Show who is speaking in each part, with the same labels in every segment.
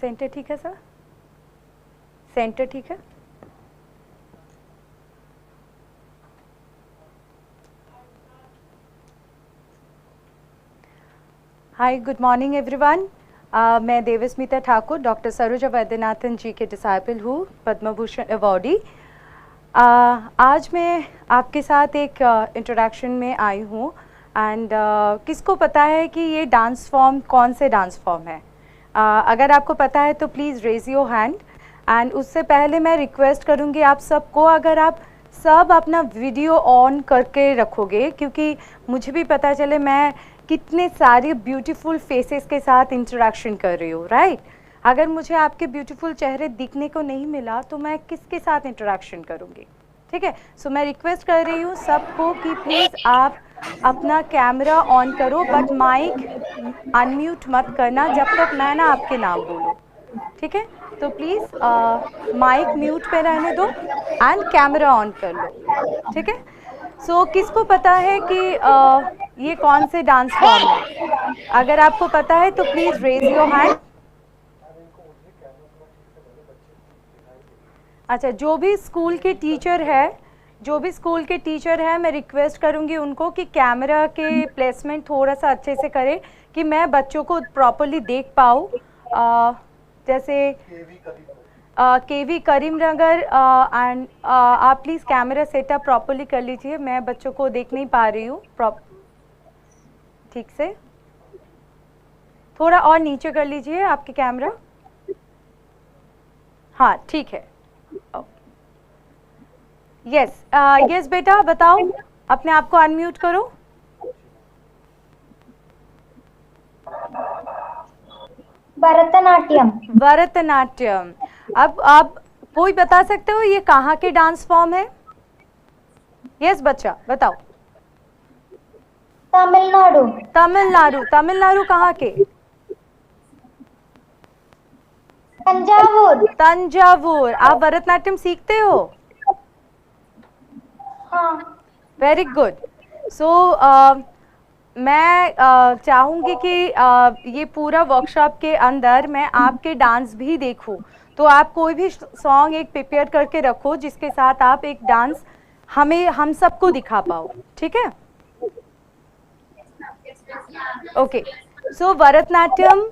Speaker 1: Centre ठीक है sir? Centre ठीक है? हाय, गुड मॉर्निंग एवरीवन। मैं देवस्मिता ठाकुर, डॉक्टर सरोजा वैद्यनाथन जी के डिसाइपल हूँ, पद्म भूषण अवॉर्डी। आज मैं आपके साथ एक इंट्रोडक्शन में आई हूँ एंड किसको पता है कि ये डांस फॉर्म कौन से डांस फॉर्म है? अगर आपको पता है तो please raise your hand. And उससे पहले मैं रिक्वेस्ट करूँगी आप सबको, अगर आप सब अपना वीडियो ऑन करके रखोगे, क्योंकि मुझे भी पता चले मैं कितने सारे ब्यूटीफुल फेसेस के साथ इंटरेक्शन कर रही हूँ, राइट? अगर मुझे आपके ब्यूटीफुल चेहरे दिखने को नहीं मिला तो मैं किसके साथ इंटरेक्शन करूँगी? ठीक है, सो मैं रिक्वेस्ट कर रही हूँ सबको कि प्लीज़ आप अपना कैमरा ऑन करो, बट माइक अनम्यूट मत करना जब तक मैं ना आपके नाम बोलूँ, ठीक है? तो प्लीज़ माइक म्यूट पे रहने दो एंड कैमरा ऑन कर लो, ठीक है? सो किसको पता है कि ये कौन से डांस फॉर्म है? अगर आपको पता है तो प्लीज़ रेज योर हैंड। अच्छा, जो भी स्कूल के टीचर है, मैं रिक्वेस्ट करूंगी उनको कि कैमरा के प्लेसमेंट थोड़ा सा अच्छे से करें कि मैं बच्चों को प्रॉपरली देख पाऊँ। जैसे केवी करीमनगर एंड आप प्लीज़ कैमरा सेटअप प्रॉपरली कर लीजिए, मैं बच्चों को देख नहीं पा रही हूँ ठीक से। थोड़ा और नीचे कर लीजिए आपके कैमरा। हाँ, ठीक है। यस यस बेटा, बताओ, अपने आप को अनम्यूट करो। भरतनाट्यम। अब आप कोई बता सकते हो ये कहाँ के डांस फॉर्म है? यस बच्चा, बताओ। तमिलनाडु कहाँ के? तंजावुर। आप भरतनाट्यम सीखते हो?
Speaker 2: हाँ।
Speaker 1: Very good. सो मैं चाहूँगी कि ये पूरा वर्कशॉप के अंदर मैं आपके डांस भी देखूँ, तो आप कोई भी सॉन्ग एक प्रिपेयर करके रखो जिसके साथ आप एक डांस हम सबको दिखा पाओ, ठीक है? ओके, सो भरतनाट्यम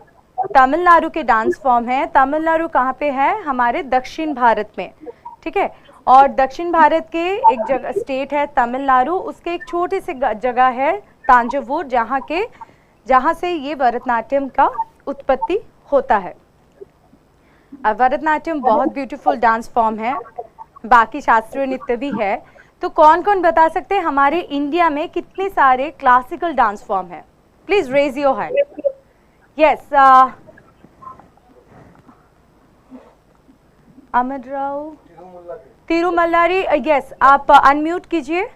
Speaker 1: तमिलनाडु के डांस फॉर्म है। तमिलनाडु कहाँ पे है? हमारे दक्षिण भारत में, ठीक है? और दक्षिण भारत के एक जगह स्टेट है तमिलनाडु, उसके एक छोटे से जगह है तांजावुर, जहाँ से ये भरतनाट्यम का उत्पत्ति होता है। भरतनाट्यम बहुत ब्यूटीफुल डांस फॉर्म है, बाकी शास्त्रीय नृत्य भी है। तो कौन कौन बता सकते हैं हमारे इंडिया में कितने सारे क्लासिकल डांस फॉर्म है? Please raise your hand. Yes, Amar Rao, Thirumallari. Yes, आप अनम्यूट कीजिए।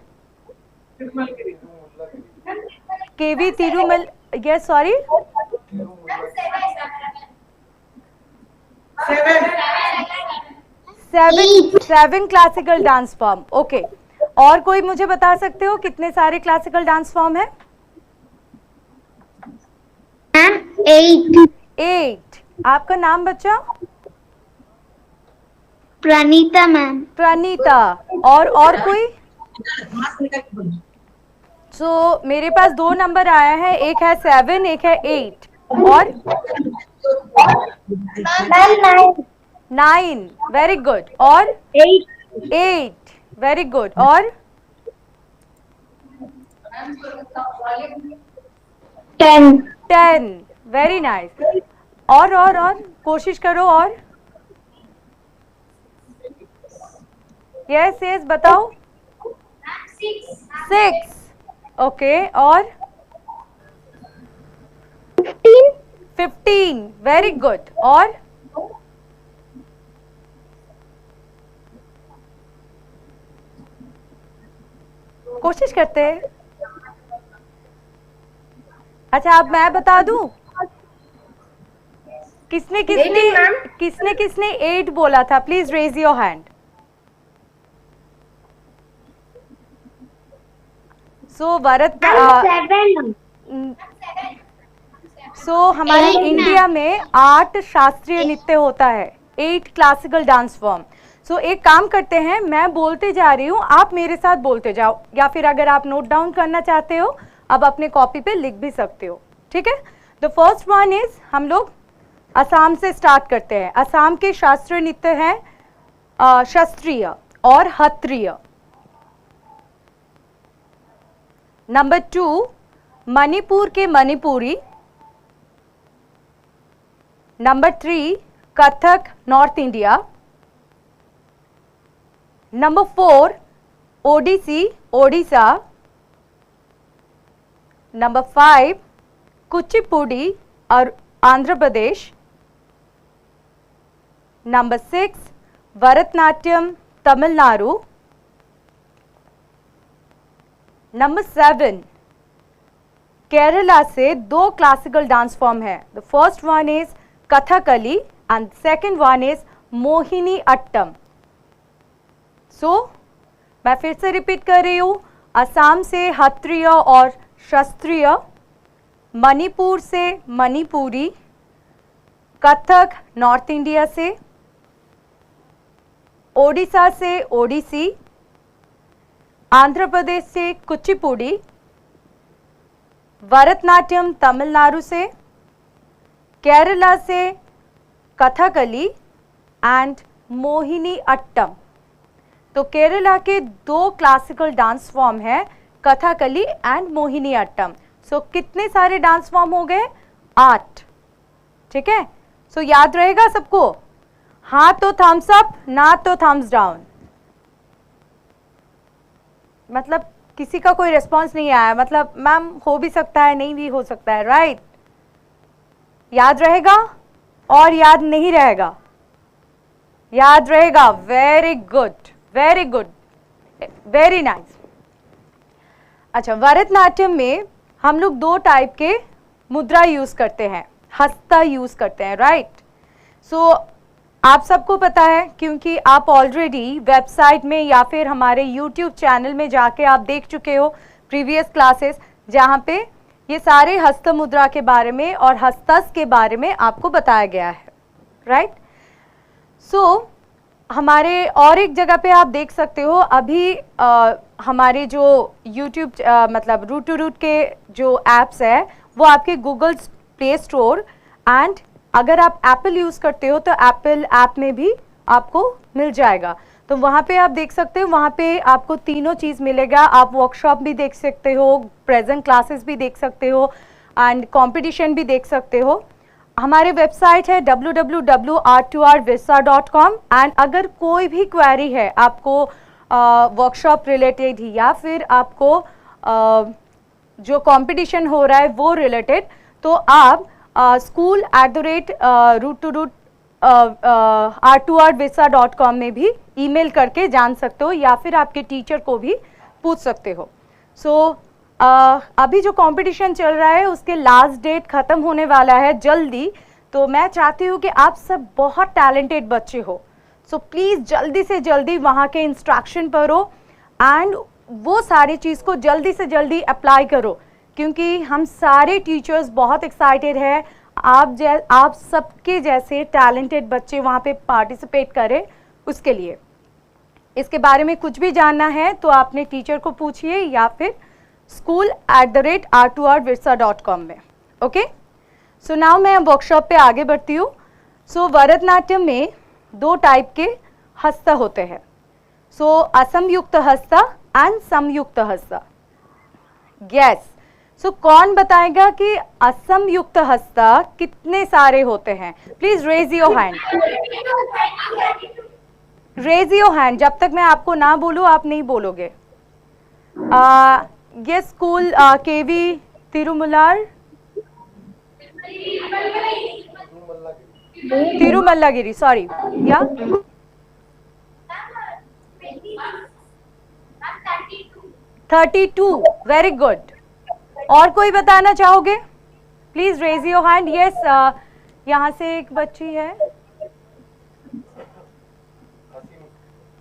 Speaker 1: KV Tirumal, yes sorry, 7 classical dance form. Okay, और कोई मुझे बता सकते हो कितने सारे क्लासिकल डांस फॉर्म है? 8। आपका नाम बच्चा?
Speaker 2: प्रणीता मैम।
Speaker 1: प्रणीता। और कोई? सो मेरे पास 2 नंबर आया है, एक है 7, एक है 8, और 9। Very good. और 8। Very good. और 10। Very nice. और कोशिश करो। और यस बताओ। 6। ओके, और 15। Very good. और कोशिश करते हैं। अच्छा, अब मैं बता दूं, किसने 8 बोला था? Please raise your hand. So हमारे
Speaker 2: Eight,
Speaker 1: इंडिया में 8 शास्त्रीय नृत्य होता है, 8 क्लासिकल डांस फॉर्म। एक काम करते हैं, मैं बोलते जा रही हूँ, आप मेरे साथ बोलते जाओ, या फिर अगर आप नोट डाउन करना चाहते हो आप अपने कॉपी पे लिख भी सकते हो, ठीक है। द फर्स्ट वन इज, हम लोग असम से स्टार्ट करते हैं। असम के शास्त्रीय नृत्य हैं शास्त्रीय और हत्रीय। नंबर 2, मणिपुर के Manipuri. Number 3, Kathak north India. Number 4, Odissi Odisha. Number 5, Kuchipudi और आंध्र प्रदेश। नंबर 6, भरतनाट्यम तमिलनाडु। नंबर 7, केरला से 2 क्लासिकल डांस फॉर्म है। The first one is Kathakali and second one is Mohini Attam. मैं फिर से रिपीट कर रही हूँ, असम से हत्रीय और शास्त्रीय, मणिपुर से मणिपुरी, कथक नॉर्थ इंडिया से, ओडिशा से ओडिसी, आंध्र प्रदेश से कुचिपुड़ी, भरतनाट्यम तमिलनाडु से, केरला से कथकली एंड मोहिनी अट्टम। तो केरला के 2 क्लासिकल डांस फॉर्म है, कथकली एंड मोहिनी अट्टम। कितने सारे डांस फॉर्म हो गए? 8, ठीक है। याद रहेगा सबको? हाँ तो थम्स अप, ना तो थम्स डाउन। मतलब किसी का कोई रिस्पॉन्स नहीं आया, मतलब मैम हो भी सकता है, नहीं भी हो सकता है, राइट। याद रहेगा और याद नहीं रहेगा? याद रहेगा, very good, very good, very nice. अच्छा, भरतनाट्यम में हम लोग 2 टाइप के मुद्रा यूज करते हैं, हस्ता यूज करते हैं, राइट। आप सबको पता है, क्योंकि आप ऑलरेडी वेबसाइट में या फिर हमारे यूट्यूब चैनल में जाके आप देख चुके हो प्रीवियस क्लासेस, जहाँ पे ये सारे हस्त मुद्रा के बारे में और हस्तस के बारे में आपको बताया गया है, राइट। हमारे और एक जगह पे आप देख सकते हो, अभी हमारे जो यूट्यूब मतलब रूट टू रूट के जो ऐप्स है वो आपके गूगल प्ले स्टोर एंड अगर आप एप्पल यूज़ करते हो तो एप्पल ऐप में भी आपको मिल जाएगा। तो वहाँ पे आप देख सकते हो, वहाँ पे आपको तीनों चीज़ मिलेगा। आप वर्कशॉप भी देख सकते हो, प्रेजेंट क्लासेस भी देख सकते हो एंड कंपटीशन भी देख सकते हो। हमारे वेबसाइट है www.r2rvisa.com एंड अगर कोई भी क्वेरी है आपको वर्कशॉप रिलेटेड ही या फिर आपको जो कंपटीशन हो रहा है वो रिलेटेड, तो आप school@r2rvisa.com में भी ईमेल करके जान सकते हो या फिर आपके टीचर को भी पूछ सकते हो। अभी जो कंपटीशन चल रहा है उसके लास्ट डेट ख़त्म होने वाला है जल्दी, तो मैं चाहती हूँ कि आप सब बहुत टैलेंटेड बच्चे हो, प्लीज़ जल्दी से जल्दी वहाँ के इंस्ट्रक्शन पढ़ो एंड वो सारी चीज़ को जल्दी से जल्दी अप्लाई करो, क्योंकि हम सारे टीचर्स बहुत एक्साइटेड हैं आप सबके जैसे टैलेंटेड बच्चे वहाँ पे पार्टिसिपेट करें। उसके लिए इसके बारे में कुछ भी जानना है तो आपने टीचर को पूछिए या फिर school@r2rvisa.com में। ओके, सो नाउ मैं वर्कशॉप पे आगे बढ़ती हूँ। भरतनाट्यम में 2 टाइप के हस्त होते हैं, असमयुक्त हस्त एंड समयुक्त हस्त। यस, कौन बताएगा कि असमयुक्त हस्त कितने सारे होते हैं? Please raise your hand, raise your hand. जब तक मैं आपको ना बोलूँ आप नहीं बोलोगे। ये स्कूल केवी तिरुमलार, तिरुमल्लागिरी, सॉरी, या 32, वेरी गुड। और कोई बताना चाहोगे? Please raise your hand. Yes, यहाँ से एक बच्ची है,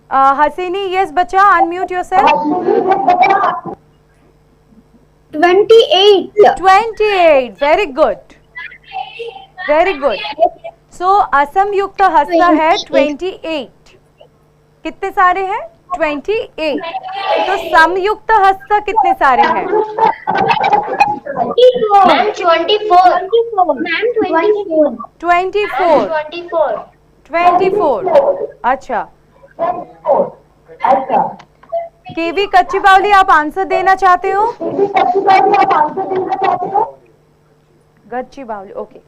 Speaker 1: हसीनी। यस बच्चा, unmute yourself.
Speaker 2: 28,
Speaker 1: 28, very good. Very good. So असमयुक्त हस्त है 28। कितने सारे हैं? 28। तो समयुक्त हस्त कितने सारे हैं?
Speaker 2: मैम 24। मैम 24।
Speaker 1: 24।
Speaker 2: 24।
Speaker 1: 24। अच्छा, केवी कच्ची बावली, आप आंसर देना चाहते हो? गच्ची बावली, ओके।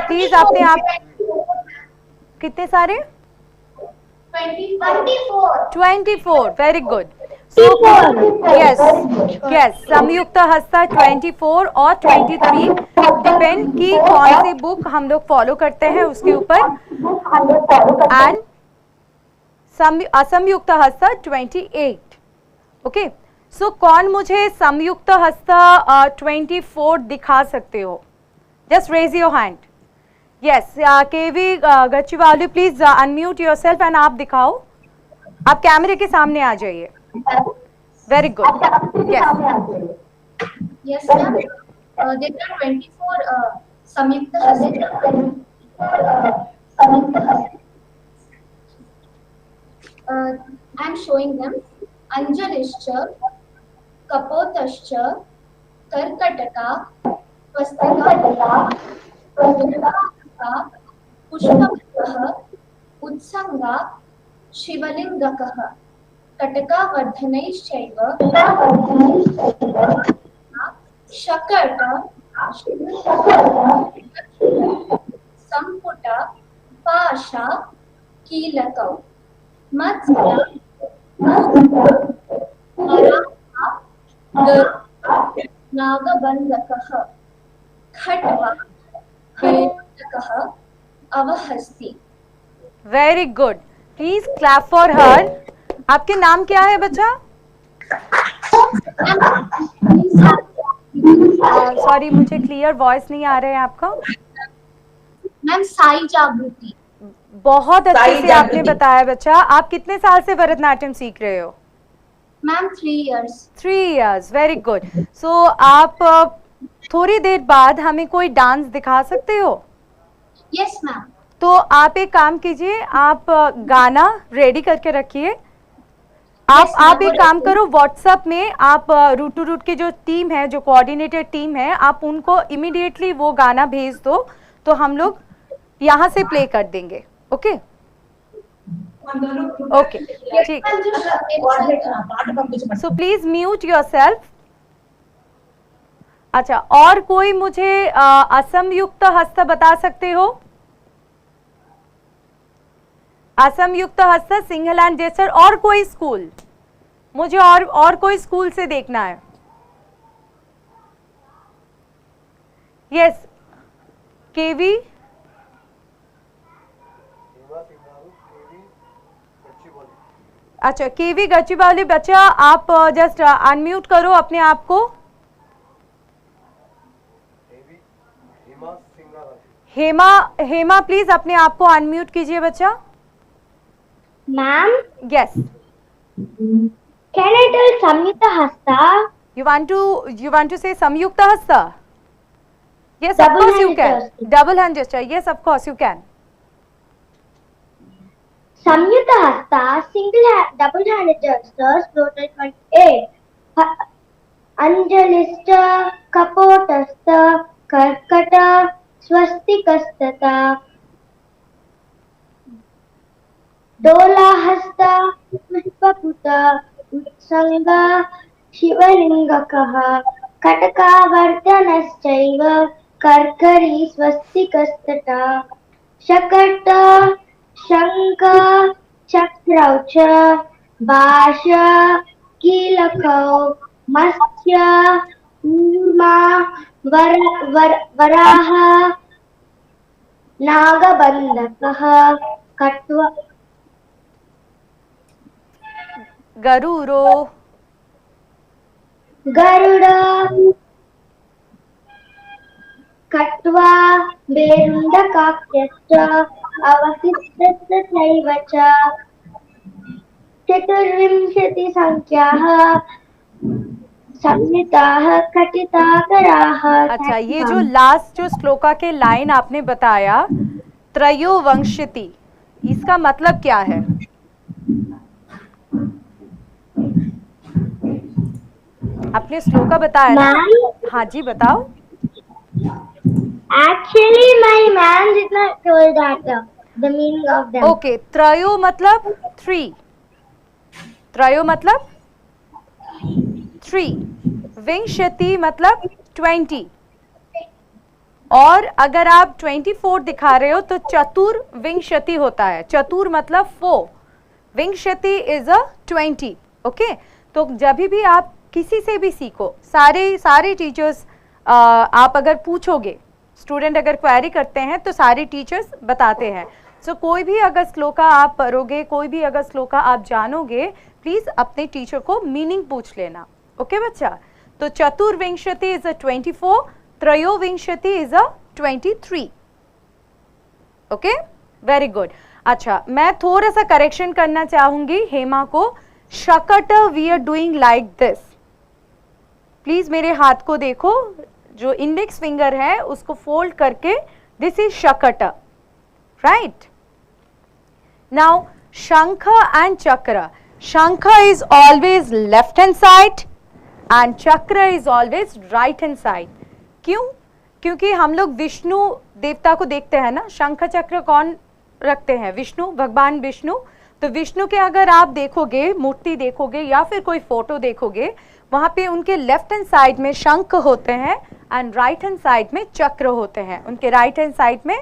Speaker 1: प्लीज अपने आप, कितने सारे? 24। Very good. So yes yes, समयुक्त हस्ता 24 और 23, डिपेंड कि कौन सी बुक हम लोग फॉलो करते हैं उसके ऊपर। एंड असमयुक्त हस्त 28। ओके, सो कौन मुझे समयुक्त हस्त 24 दिखा सकते हो? Just raise your hand. Yes, KV Gachibowli, please unmute yourself and आप दिखाओ। आप कैमरे के सामने आ जाइए। Very good. Yes
Speaker 2: Yes, ma'am. There are 24 Samyukta Hasta. I'm showing them. Anjalischa, Kapotascha, Karkataka, Vastika, Pushpakaha, Utsanga, Shivalingakaha, Kataka Vardhanaischaiva, Shakarta, Samputa, Pasha, Kilakau, Matsya, Maratha, Nagabandakaha, Khatva, Vedakaha, Avahasti.
Speaker 1: Very good. Please clap for हर। आपके नाम क्या है बच्चा? Sorry, मुझे clear voice नहीं आ रहा है आपका।
Speaker 2: मैम साई जागृति।
Speaker 1: बहुत अच्छे से आपने बताया बच्चा। आप कितने साल से भरतनाट्यम सीख रहे हो?
Speaker 2: Ma'am 3 years।
Speaker 1: 3 years, very good. So आप थोड़ी देर बाद हमें कोई डांस दिखा सकते हो?
Speaker 2: Yes ma'am.
Speaker 1: तो आप एक काम कीजिए, आप गाना रेडी करके रखिए। आप एक काम करो, व्हाट्सएप में आप रूट टू रूट की जो टीम है, जो कोऑर्डिनेटर टीम है, आप उनको इमीडिएटली वो गाना भेज दो, तो हम लोग यहाँ से प्ले कर देंगे। ओके ओके, ठीक। So please mute yourself. अच्छा, और कोई मुझे असमयुक्त हस्त बता सकते हो? असमयुक्त हस्त, सिंगल हैंड जेस्चर, और कोई स्कूल? मुझे और कोई स्कूल से देखना है। यस, केवी। अच्छा, केवी गच्चीबावली बच्चा, आप जस्ट अनम्यूट करो अपने आप को। हेमा प्लीज अपने आप को अनम्यूट कीजिए बच्चा।
Speaker 2: Ma'am
Speaker 1: yes,
Speaker 2: can I tell संयुक्त हस्ता?
Speaker 1: you want to say samyukta hasta? Yes, of course you can. Double hand gesture, yes, of course you can.
Speaker 2: संयुक्त हस्ता, double handed gestures, total 28. अंजलिश्च, कपोटस्थ, कर्कट, स्वस्तिकस्तथा, दोलाहस्त, पुष्पपुट, उत्संग, शिवलिंगकः, कटकावर्तनश्चैव, कर्करी, स्वस्तिकस्तथा, शकट, शंख, चक्रौ च, भाष, कीलकौ, मत्स्य, कूर्मा, वराह, नागबंधकः, कट्वा,
Speaker 1: गरुरो,
Speaker 2: गरुड़, कट्वा, बेरुण्डकाक्यश्च, अवशिष्टश्चैव च, चतुर्विंशतिसंख्याः, संहिताः कथिताकराः।
Speaker 1: अच्छा, ये जो लास्ट जो श्लोका के लाइन आपने बताया त्रयो वंशति, इसका मतलब क्या है? आपने श्लोका बताया ना? हाँ जी बताओ।
Speaker 2: Actually, my man did not tell that the meaning of them.
Speaker 1: Okay, त्रयो मतलब 3, त्रयो मतलब 3, विंशति मतलब 20, और अगर आप 24 दिखा रहे हो तो चतुर्विंशति होता है। चतुर मतलब 4, विंशति इज अ 20। ओके, तो जब भी आप किसी से भी सीखो, सारे टीचर्स आप अगर पूछोगे, स्टूडेंट अगर क्वेरी करते हैं तो सारे टीचर्स बताते हैं। सो कोई भी अगर श्लोका आप पढ़ोगे, कोई भी अगर श्लोका आप जानोगे, प्लीज अपने टीचर को मीनिंग पूछ लेना। ओके बच्चा, तो चतुर्विंशति इज अ 24, त्रयोविंशति is a 23। Okay, very good. अच्छा, मैं थोड़ा सा करेक्शन करना चाहूंगी हेमा को। शकट we are doing like this. Please मेरे हाथ को देखो, जो इंडेक्स फिंगर है उसको फोल्ड करके, दिस इज शकट, राइट। नाउ शंख एंड चक्र, शंख is always left hand side and चक्र is always right hand side. क्यों? क्योंकि हम लोग विष्णु देवता को देखते हैं ना, शंख चक्र कौन रखते हैं? विष्णु, भगवान विष्णु। तो विष्णु के अगर आप देखोगे, मूर्ति देखोगे या फिर कोई फोटो देखोगे, वहां पे उनके लेफ्ट हैंड साइड में शंख होते हैं एंड राइट हैंड साइड में चक्र होते हैं। उनके राइट हैंड साइड में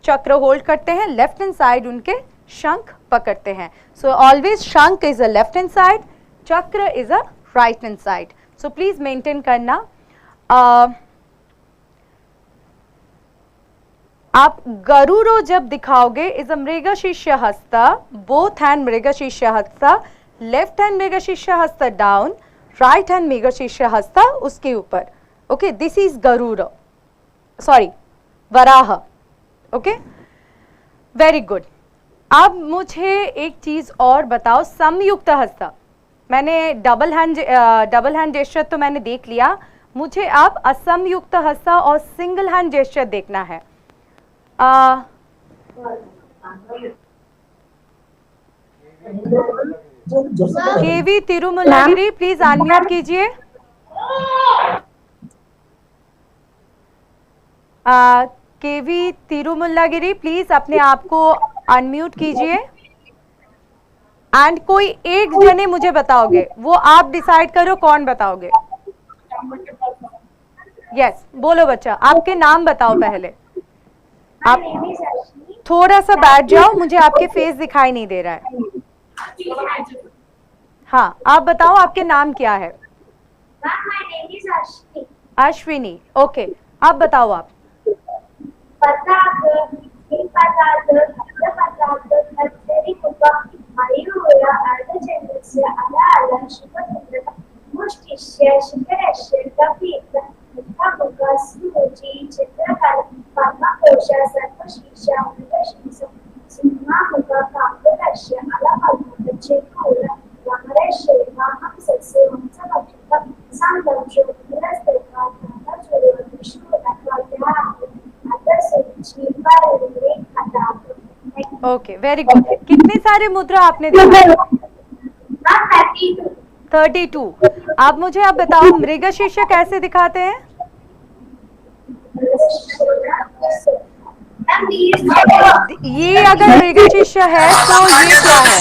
Speaker 1: चक्र होल्ड करते हैं, लेफ्ट हैंड साइड उनके शंख पकड़ते हैं। सो ऑलवेज शंख is a left hand side, चक्र is a right hand side. So please maintain करना। आप गरुड़ो जब दिखाओगे इज अ मृगशीर्ष हस्त, बोथ हैंड मृगशीर्ष हस्त, लेफ्ट हैंड मृगशीर्ष हस्त डाउन, राइट हैंड मृगशीर्ष हस्त उसके ऊपर। ओके, दिस इज गरुड़, सॉरी वराह। Okay, very good. अब मुझे एक चीज और बताओ, संयुक्त हस्त। मैंने डबल हैंड जेस्चर तो मैंने देख लिया, मुझे अब असंयुक्त हस्त और सिंगल हैंड जेस्चर देखना है। केवी तिरुमलागिरी प्लीज अनम्यूट कीजिए। केवी तिरुमलागिरी प्लीज अपने आप को अनम्यूट कीजिए। एंड कोई एक जने मुझे बताओगे, वो आप डिसाइड करो कौन बताओगे। यस, बोलो बच्चा, आपके नाम बताओ पहले। आप थोड़ा सा बैठ जाओ, मुझे आपके फेस दिखाई नहीं दे रहा है। हाँ, आप बताओ आपके नाम क्या है? अश्विनी। ओके, आप बताओ। आप ओके, वेरी गुड। कितने सारे मुद्रा आपने दिखाए? 32। आप मुझे आप बताओ मृगशीर्ष कैसे दिखाते हैं? ये अगर मृगशीर्ष है तो ये क्या है?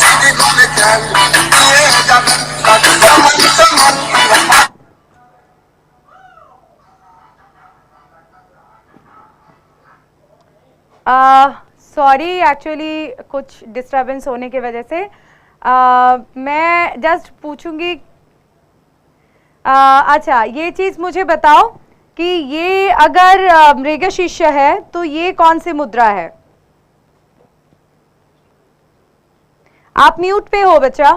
Speaker 1: सॉरी, एक्चुअली कुछ डिस्टरबेंस होने की वजह से मैं जस्ट पूछूंगी। अच्छा, ये चीज मुझे बताओ कि ये अगर मृगशीर्ष है तो ये कौन सी मुद्रा है? आप म्यूट पे हो बच्चा।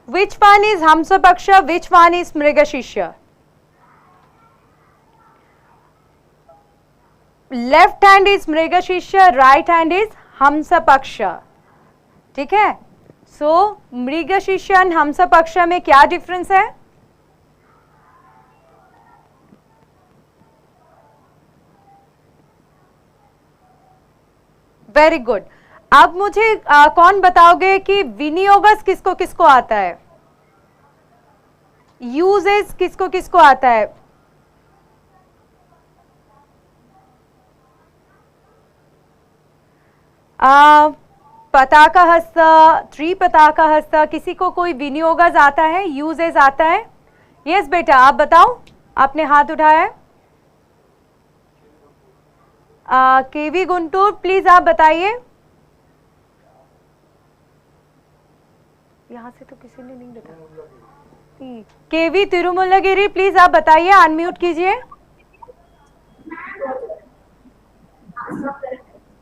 Speaker 1: विच वन इज हंसपक्ष, विच वन इज मृगशीर्ष? लेफ्ट हैंड इज मृगशीर्ष, राइट हैंड इज हंसपक्ष। ठीक है, सो मृग शिष्य हंस पक्ष में क्या डिफरेंस है? Very good. अब मुझे कौन बताओगे कि विनियोगस किसको किसको आता है? यूजेस किसको किसको आता है? पताका हस्त, त्रिपताका हस्त, किसी को कोई विनियोगस आता है, यूजेस आता है? यस बेटा, आप बताओ, आपने हाथ उठाया है। केवी गुंटूर, प्लीज आप बताइए। यहां से तो किसी ने नहीं बताया। केवी तिरुमुल्लागिरी, प्लीज आप बताइए, अनम्यूट कीजिए।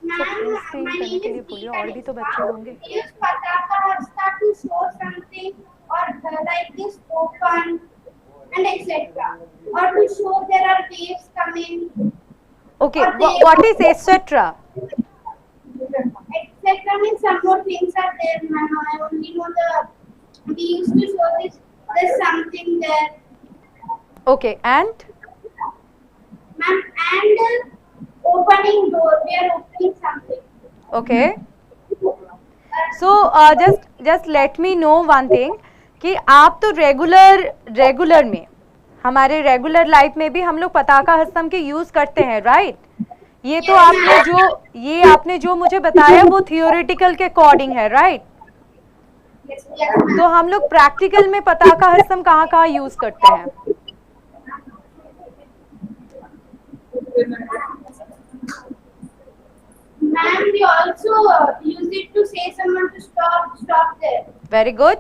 Speaker 1: स्क्रीन करने के लिए बोलिए, और भी तो बच्चे होंगे। Okay, what is etc?
Speaker 2: Etc means some more things are there, ma'am. I only know we used to show this. There's something there.
Speaker 1: Okay, and?
Speaker 2: Ma'am, and opening door. We are opening something.
Speaker 1: Okay. So just let me know one thing कि आप तो regular में, हमारे regular life में भी हम लोग पताका हस्तम के यूज करते हैं, राइट? ये तो आपने जो मुझे बताया वो थियोरेटिकल के अकॉर्डिंग है, राइट? तो हम लोग प्रैक्टिकल में पताका हस्तम कहाँ यूज करते हैं?
Speaker 2: Ma'am, we also use it to say someone to stop there.
Speaker 1: Very good.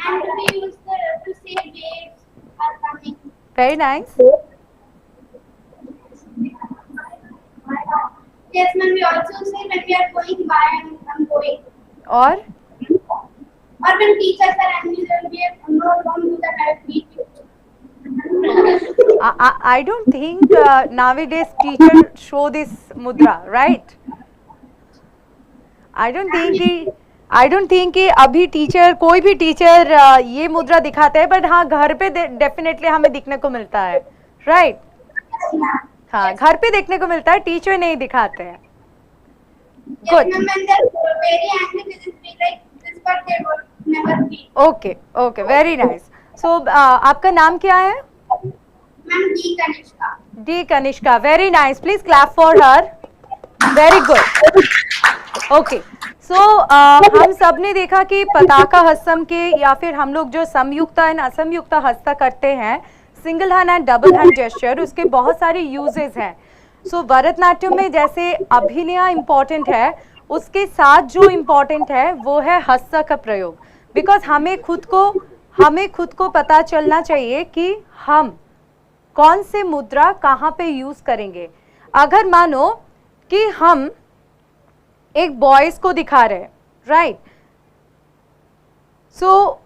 Speaker 2: And we use to say waves are coming.
Speaker 1: Very nice.
Speaker 2: Yes, ma'am. We also say when we are going by, I'm going.
Speaker 1: Or
Speaker 2: when teachers are angry, we don't do that. I beat you.
Speaker 1: I don't think nowadays teachers show this mudra, right? I don't think कि अभी teacher, कोई भी teacher ये मुद्रा दिखाते हैं, but हाँ घर पे डेफिनेटली हमें दिखने को मिलता है, राइट? हाँ, घर पे देखने को मिलता है, टीचर नहीं दिखाते हैं। Good. Okay okay, very nice. So आपका नाम क्या है?
Speaker 2: Ma'am D Kanishka.
Speaker 1: D Kanishka, very nice, please clap for her. Very good. Okay, so हम सब ने देखा कि पताका हस्तम के या फिर हम लोग जो समयुक्त एंड असमयुक्त हस्त करते हैं, single hand and double hand gesture, उसके बहुत सारे यूजेस हैं। सो भरतनाट्यम में जैसे अभिनय इम्पॉर्टेंट है, उसके साथ जो इम्पॉर्टेंट है वो है हस्त का प्रयोग, बिकॉज हमें खुद को पता चलना चाहिए कि हम कौन से मुद्रा कहाँ पे यूज करेंगे। अगर मानो कि हम एक बॉयज को दिखा रहे हैं, राइट? सो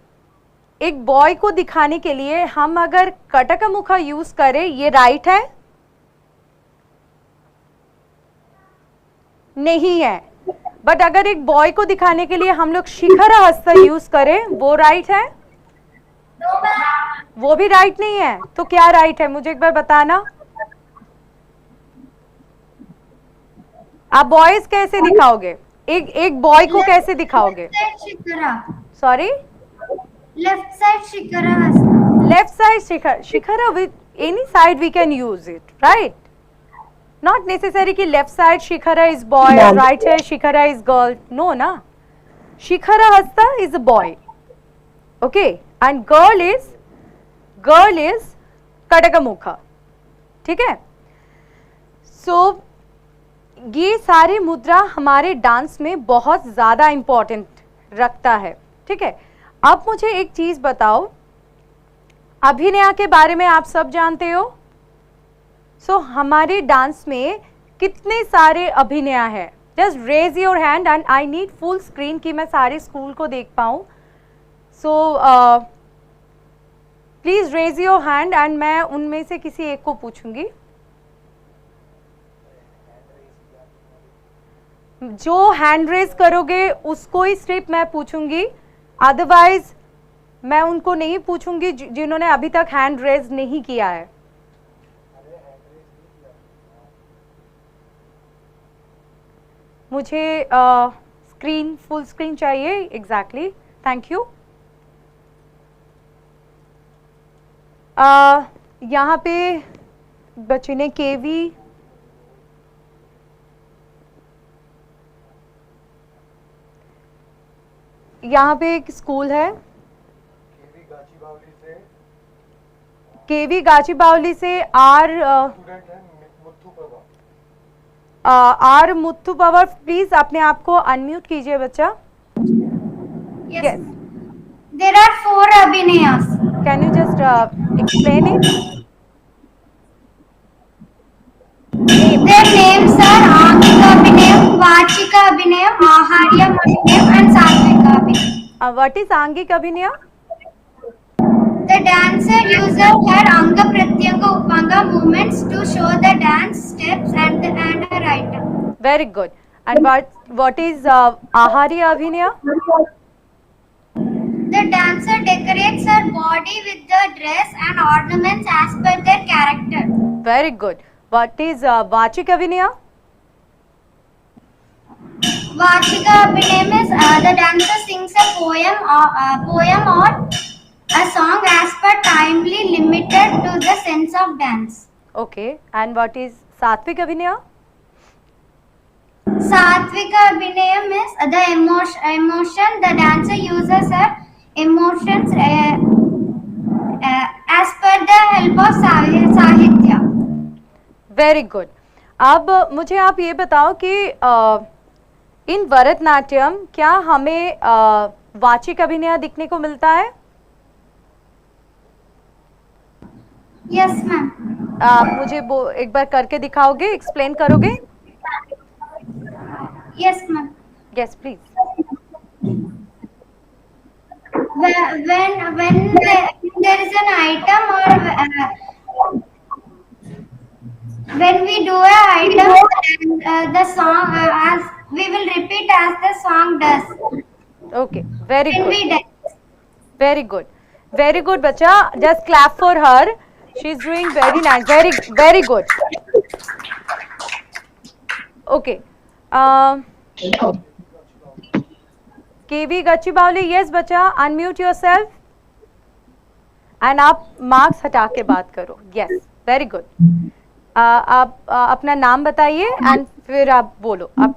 Speaker 1: एक बॉय को दिखाने के लिए हम अगर कटकमुखा यूज करें, ये राइट है? नहीं है। बट अगर एक बॉय को दिखाने के लिए हम लोग शिखर हस्त यूज करें, वो राइट है? वो भी राइट नहीं है। तो क्या राइट है, मुझे एक बार बताना। आप बॉयज कैसे दिखाओगे? एक बॉय को कैसे दिखाओगे? सॉरी,
Speaker 2: लेफ्ट साइड शिखरा।
Speaker 1: लेफ्ट साइड शिखरा, with any side we can use it, right? Not necessary कि लेफ्ट साइड शिखरा इज बॉय, राइट साइड शिखरा इज गर्ल, नो ना। शिखरा हस्ता is a boy, okay, and girl is कटकमुखा, ठीक है? सो ये सारे मुद्रा हमारे डांस में बहुत ज्यादा इंपॉर्टेंट रखता है, ठीक है? अब मुझे एक चीज बताओ, अभिनय के बारे में आप सब जानते हो। सो हमारे डांस में कितने सारे अभिनय है? Just raise your hand and I need full screen कि मैं सारे स्कूल को देख पाऊं। So please raise your hand and मैं उनमें से किसी एक को पूछूंगी। जो हैंड रेज करोगे उसको ही सिर्फ मैं पूछूंगी, अदरवाइज मैं उनको नहीं पूछूंगी जिन्होंने अभी तक हैंड रेज नहीं किया है। मुझे स्क्रीन फुल स्क्रीन चाहिए। Exactly, thank you. यहाँ पे बच्चे ने केवी, यहाँ पे एक स्कूल है केवी गाचीबावली से आर मुत्थु पवार, प्लीज अपने आप को अनम्यूट कीजिए बच्चा।
Speaker 2: Yes. There are 4 Abhinayas.
Speaker 1: Can you just explain it?
Speaker 2: Their names are Angika Abhinayam, Vachika Abhinayam, Aharyam Abhinayam and Satvika Abhinayam.
Speaker 1: What is Angik Abhinaya?
Speaker 2: The dancer uses her Anga Pratyanga Upanga movements to show the dance steps and her item.
Speaker 1: Very good. And what is Aharya Abhinaya?
Speaker 2: The dancer decorates her body with the dress and ornaments as per their character.
Speaker 1: Very good. What is Vachik Abhinaya?
Speaker 2: Vachika Abhinayam is the dancer sings a poem or a song as per timely limited to the sense of dance.
Speaker 1: Okay. And what is Satvik Abhinaya?
Speaker 2: Satvika Abhinayam is the emotion. The dancer uses her emotions as per the help of Sahitya.
Speaker 1: Very good. अब मुझे आप ये बताओ कि इन भरतनाट्यम क्या हमें वाचिक अभिनय दिखने को मिलता है?
Speaker 2: Yes ma'am.
Speaker 1: आप मुझे वो एक बार करके दिखाओगे, एक्सप्लेन करोगे?
Speaker 2: Yes ma'am.
Speaker 1: Yes please.
Speaker 2: When there is an item or when we do a item, the song as we will repeat as the song does.
Speaker 1: Okay, very
Speaker 2: When
Speaker 1: good.
Speaker 2: we dance.
Speaker 1: Very good. Very good, bacha. Just clap for her. She is doing very nice. Very good. Okay. KV गच्चीबावली, yes बच्चा, unmute yourself. And आप marks हटा के बात करो. Yes, very good. आप अपना नाम बताइए एंड फिर आप बोलो. आप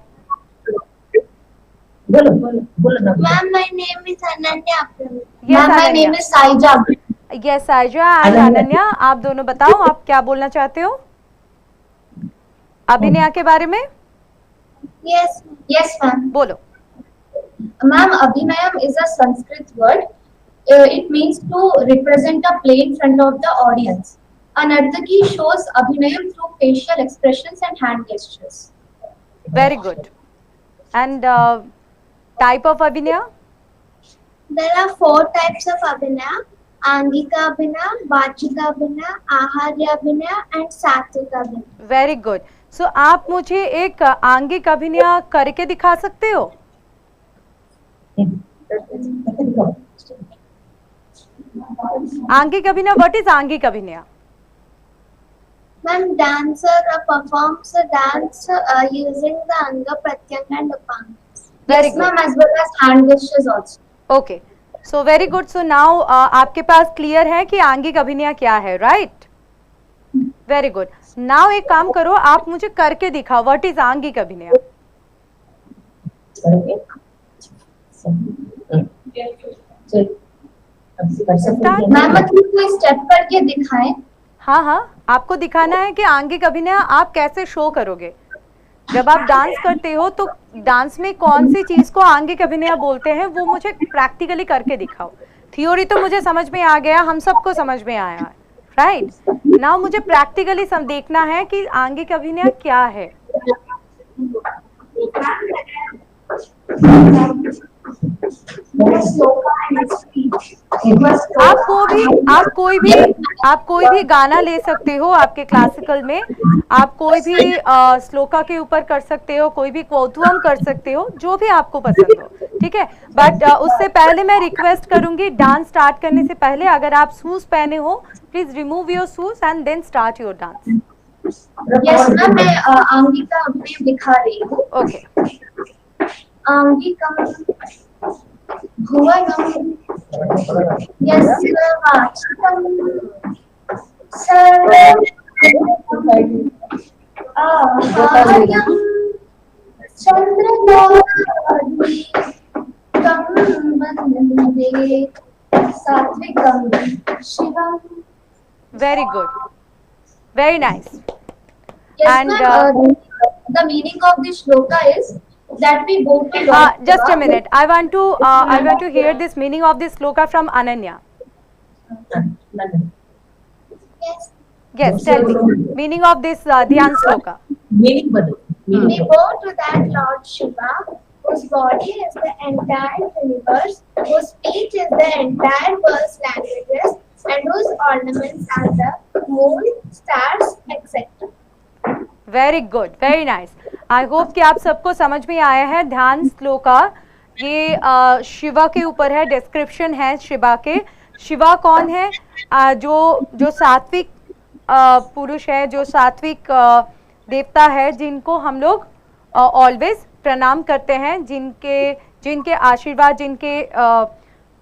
Speaker 3: बोलो
Speaker 2: Ma'am, my name is Ananya.
Speaker 1: Yes,
Speaker 3: Ma'am, my
Speaker 1: Ananya.
Speaker 3: name is Saija.
Speaker 1: Yes Saija and Ananya, आप दोनों बताओ आप क्या बोलना चाहते हो अभिनय के बारे में?
Speaker 3: Yes, ma'am.
Speaker 1: बोलो.
Speaker 3: Ma'am, Abhinayam is a Sanskrit word. It means to represent a play in front of the audience. A Nardaki shows Abhinayam through facial expressions and hand gestures.
Speaker 1: Very good. And type of अभिनय?
Speaker 2: There are 4 types of Abhinaya: Angika Abhinaya, Vachika Abhinaya, Aharya Abhinaya and Satvika Abhinaya.
Speaker 1: Very good. So आप मुझे एक आंगिक अभिनय करके दिखा सकते हो? आंगिक अभिनय, व्हाट इज आंगिक अभिनय?
Speaker 2: Ma'am, dancer performs a dance using the Anga Pratyanga and Upanga.
Speaker 1: Very
Speaker 3: Yes,
Speaker 1: good.
Speaker 3: ma'am, as well as hand gestures also.
Speaker 1: Okay, so very good. So now आपके पास क्लियर है कि आंगिक अभिनय क्या है, राइट? Very good. नाउ एक काम करो, आप मुझे करके दिखाओ व्हाट इज आंगिक अभिनय.
Speaker 3: मैम, मतलब कोई स्टेप करके दिखाएं.
Speaker 1: हाँ हाँ, आपको दिखाना है कि आंगिक अभिनय आप कैसे शो करोगे. जब आप डांस करते हो तो डांस में कौन सी चीज को आंगिक अभिनय बोलते हैं वो मुझे प्रैक्टिकली करके दिखाओ. थ्योरी तो मुझे समझ में आ गया, हम सबको समझ में आया, राइट? नाउ मुझे प्रैक्टिकली देखना है कि आंगिक अभिनय क्या है. आप कोई भी गाना ले सकते हो आपके क्लासिकल में, आप कोई भी श्लोका के ऊपर कर सकते हो, कोई भी कौतुहम कर सकते हो, जो भी आपको पसंद हो, ठीक है। बट उससे पहले मैं रिक्वेस्ट करूंगी, डांस स्टार्ट करने से पहले अगर आप शूज पहने हो, please remove your shoes and then start your dance.
Speaker 3: Yes ma'am, मैं अंगिका अभिनय दिखा रही हूँ।
Speaker 1: ओके।
Speaker 3: अंगिकम भुवनम यस्वाचितम सर्वं आहार्यं चन्द्रतारादिकं वन्दे सात्विकं शिवम्।
Speaker 1: Very good, very nice.
Speaker 3: Yes,
Speaker 1: And
Speaker 3: the meaning of this shloka is that we go to
Speaker 1: just a minute, I want to hear this meaning of this shloka from Ananya. Yes, tell me meaning of this dhyan shloka.
Speaker 3: We go to that Lord Shiva, whose body is the entire universe, whose speech is the entire world's languages, and whose ornaments are the moon, stars, etc.
Speaker 1: Very good, very nice. I hope कि आप सबको समझ में आया है। ध्यान श्लोका ये शिवा के ऊपर है, डिस्क्रिप्शन है शिवा के। शिवा कौन है? जो सात्विक पुरुष है, जो सात्विक देवता है, जिनको हम लोग ऑलवेज प्रणाम करते हैं, जिनके आशीर्वाद, जिनके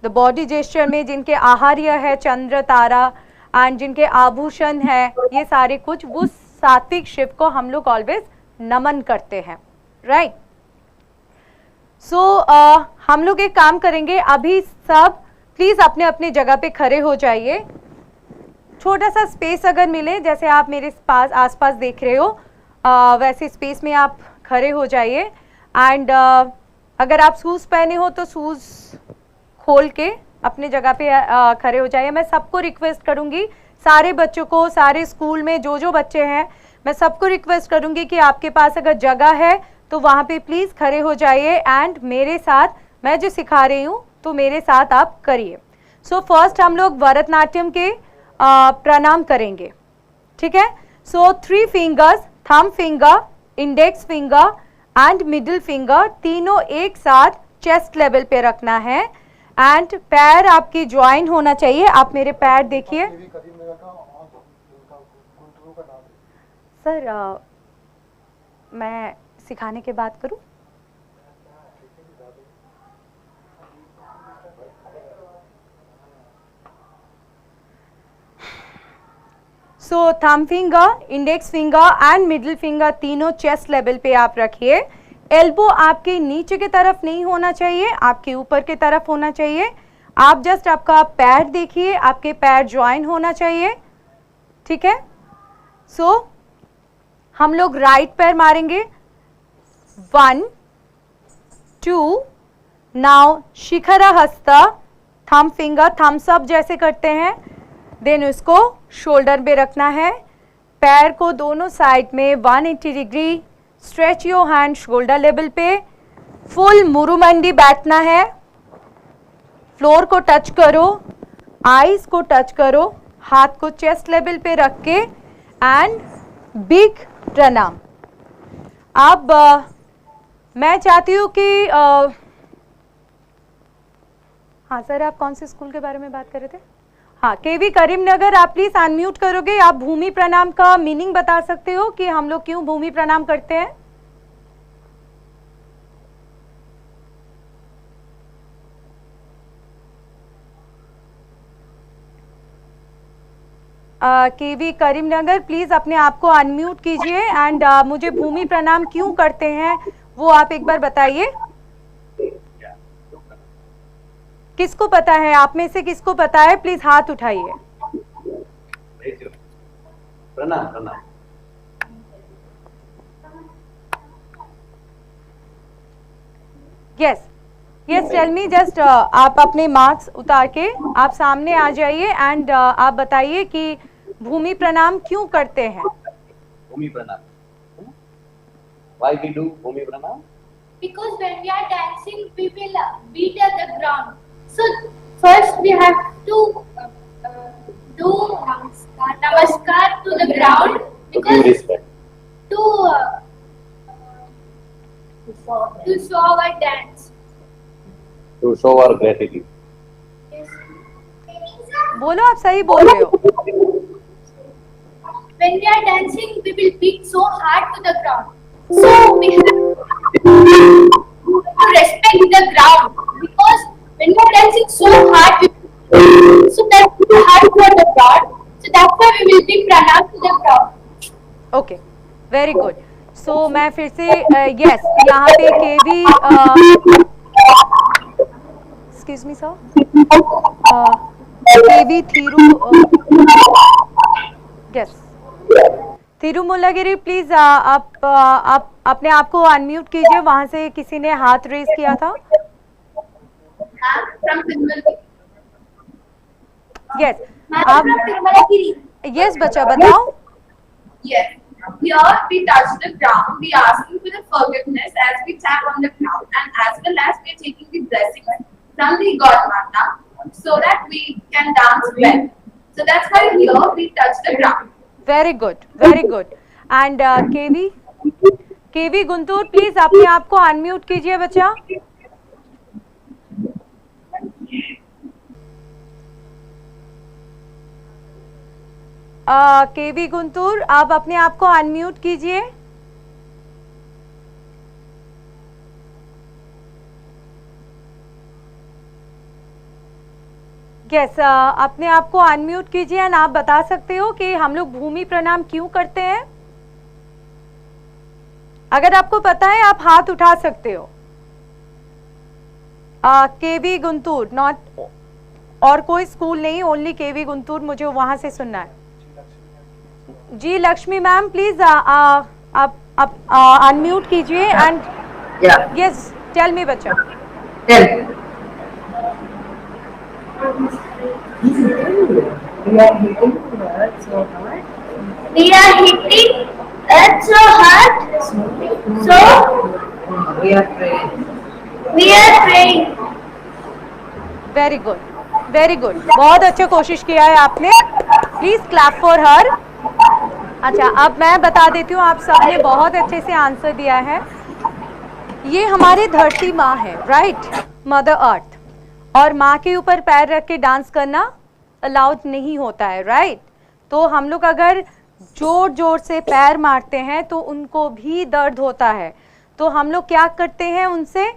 Speaker 1: द बॉडी जेस्चर में जिनके आहार्य है चंद्र तारा एंड जिनके आभूषण है, ये सारे कुछ वो सात्विक शिव को हम लोग ऑलवेज नमन करते हैं, राइट। सो हम लोग एक काम करेंगे, अभी सब प्लीज अपने अपने जगह पे खड़े हो जाइए। छोटा सा स्पेस अगर मिले, जैसे आप मेरे पास आसपास देख रहे हो, वैसे स्पेस में आप खड़े हो जाइए। एंड अगर आप शूज पहने हो तो शूज खोल के अपने जगह पे खड़े हो जाइए। मैं सबको रिक्वेस्ट करूंगी, सारे बच्चों को, सारे स्कूल में जो बच्चे हैं, मैं सबको रिक्वेस्ट करूंगी कि आपके पास अगर जगह है तो वहाँ पे प्लीज़ खड़े हो जाइए एंड मेरे साथ, मैं जो सिखा रही हूँ तो मेरे साथ आप करिए। सो फर्स्ट हम लोग भरतनाट्यम के प्रणाम करेंगे, ठीक है। सो 3 fingers, thumb finger, index finger and middle finger, तीनों एक साथ चेस्ट लेवल पे रखना है एंड पैर आपकी ज्वाइन होना चाहिए। आप मेरे पैर देखिए। सर मैं सिखाने के बाद करूं? So thumb finger, index finger and middle finger तीनों चेस्ट लेवल पे आप रखिए। एल्बो आपके नीचे की तरफ नहीं होना चाहिए, आपके ऊपर की तरफ होना चाहिए। आप जस्ट आपका पैर देखिए, आपके पैर ज्वाइन होना चाहिए, ठीक है। सो हम लोग राइट पैर मारेंगे, 1 2, नाउ शिखर हस्त, थंब फिंगर, थम्स अप जैसे करते हैं, देन उसको शोल्डर पे रखना है। पैर को दोनों साइड में 180 degree stretch your hand shoulder level पे, फुल मुरुमंडी बैठना है। फ्लोर को टच करो, आईज को टच करो, हाथ को चेस्ट लेवल पे रख के एंड बिग प्रणाम। अब मैं चाहती हूँ कि हाँ सर, आप कौन से स्कूल के बारे में बात कर रहे थे? हाँ, केवी करीमनगर। आप प्लीज अनम्यूट करोगे? आप भूमि प्रणाम का मीनिंग बता सकते हो कि हम लोग क्यों भूमि प्रणाम करते हैं? केवी करीमनगर, प्लीज अपने आप को अनम्यूट कीजिए एंड मुझे भूमि प्रणाम क्यों करते हैं वो आप एक बार बताइए। किसको पता है? आप में से किसको पता है? प्लीज हाथ उठाइए।
Speaker 4: प्रणाम प्रणाम।
Speaker 1: Yes yes, tell me just. आप अपने मार्क्स उतार के आप सामने आ जाइए एंड आप बताइए कि भूमि प्रणाम क्यों करते हैं।
Speaker 4: भूमि प्रणाम, why we do भूमि प्रणाम?
Speaker 2: Because when we are dancing, we will beat at the ground. So first we have
Speaker 3: to do namaskar to the ground
Speaker 4: To give
Speaker 3: because
Speaker 4: respect.
Speaker 3: to show our dance.
Speaker 4: To show our gratitude.
Speaker 1: बोलो, आप सही बोल रहे हो.
Speaker 3: When we are dancing, we will beat so hard to the ground. So we have to respect the ground because when we are dancing so hard, so that's hard for the ground. So that's why we will be pranam to the ground.
Speaker 1: Okay, very good. So मैं फिर से yes, यहाँ पे KV, excuse me sir, KV Thiru, yes, Thirumullagiri please आप अपने आप को unmute कीजिए. वहां से किसी ने हाथ रेज किया था. यस, आप, यस बच्चा बताओ.
Speaker 3: Yes. Here we touch the ground, we asking for the forgiveness as we tap on the ground, and as well as we are taking the blessings from the Godmata so that we can dance well. So that's why here we touch the ground.
Speaker 1: Very good, very good. And KV Guntur please अपने आप को unmute कीजिए बच्चा. केवी गुंटूर, आप अपने आप को unmute कीजिए. यस, अपने आप को अनम्यूट कीजिए एंड आप बता सकते हो कि हम लोग भूमि प्रणाम क्यों करते हैं. अगर आपको पता है आप हाथ उठा सकते हो. केवी गुंटूर, नॉट और कोई स्कूल नहीं, ओनली केवी गुंटूर, मुझे वहां से सुनना है. जी लक्ष्मी मैम प्लीज आप अनम्यूट कीजिए एंड यस टेल मी बच्चा.
Speaker 3: We are hitting earth so hard. So
Speaker 5: We are praying.
Speaker 1: Very good, very good. बहुत अच्छा कोशिश किया है आपने. प्लीज क्लैप फॉर हर. अच्छा, अब मैं बता देती हूँ, आप सबने बहुत अच्छे से आंसर दिया है. ये हमारी धरती माँ है, राइट, मदर अर्थ, और माँ के ऊपर पैर रख के डांस करना अलाउड नहीं होता है, राइट. तो हम लोग अगर जोर जोर से पैर मारते हैं तो उनको भी दर्द होता है. तो हम लोग क्या करते हैं उनसे,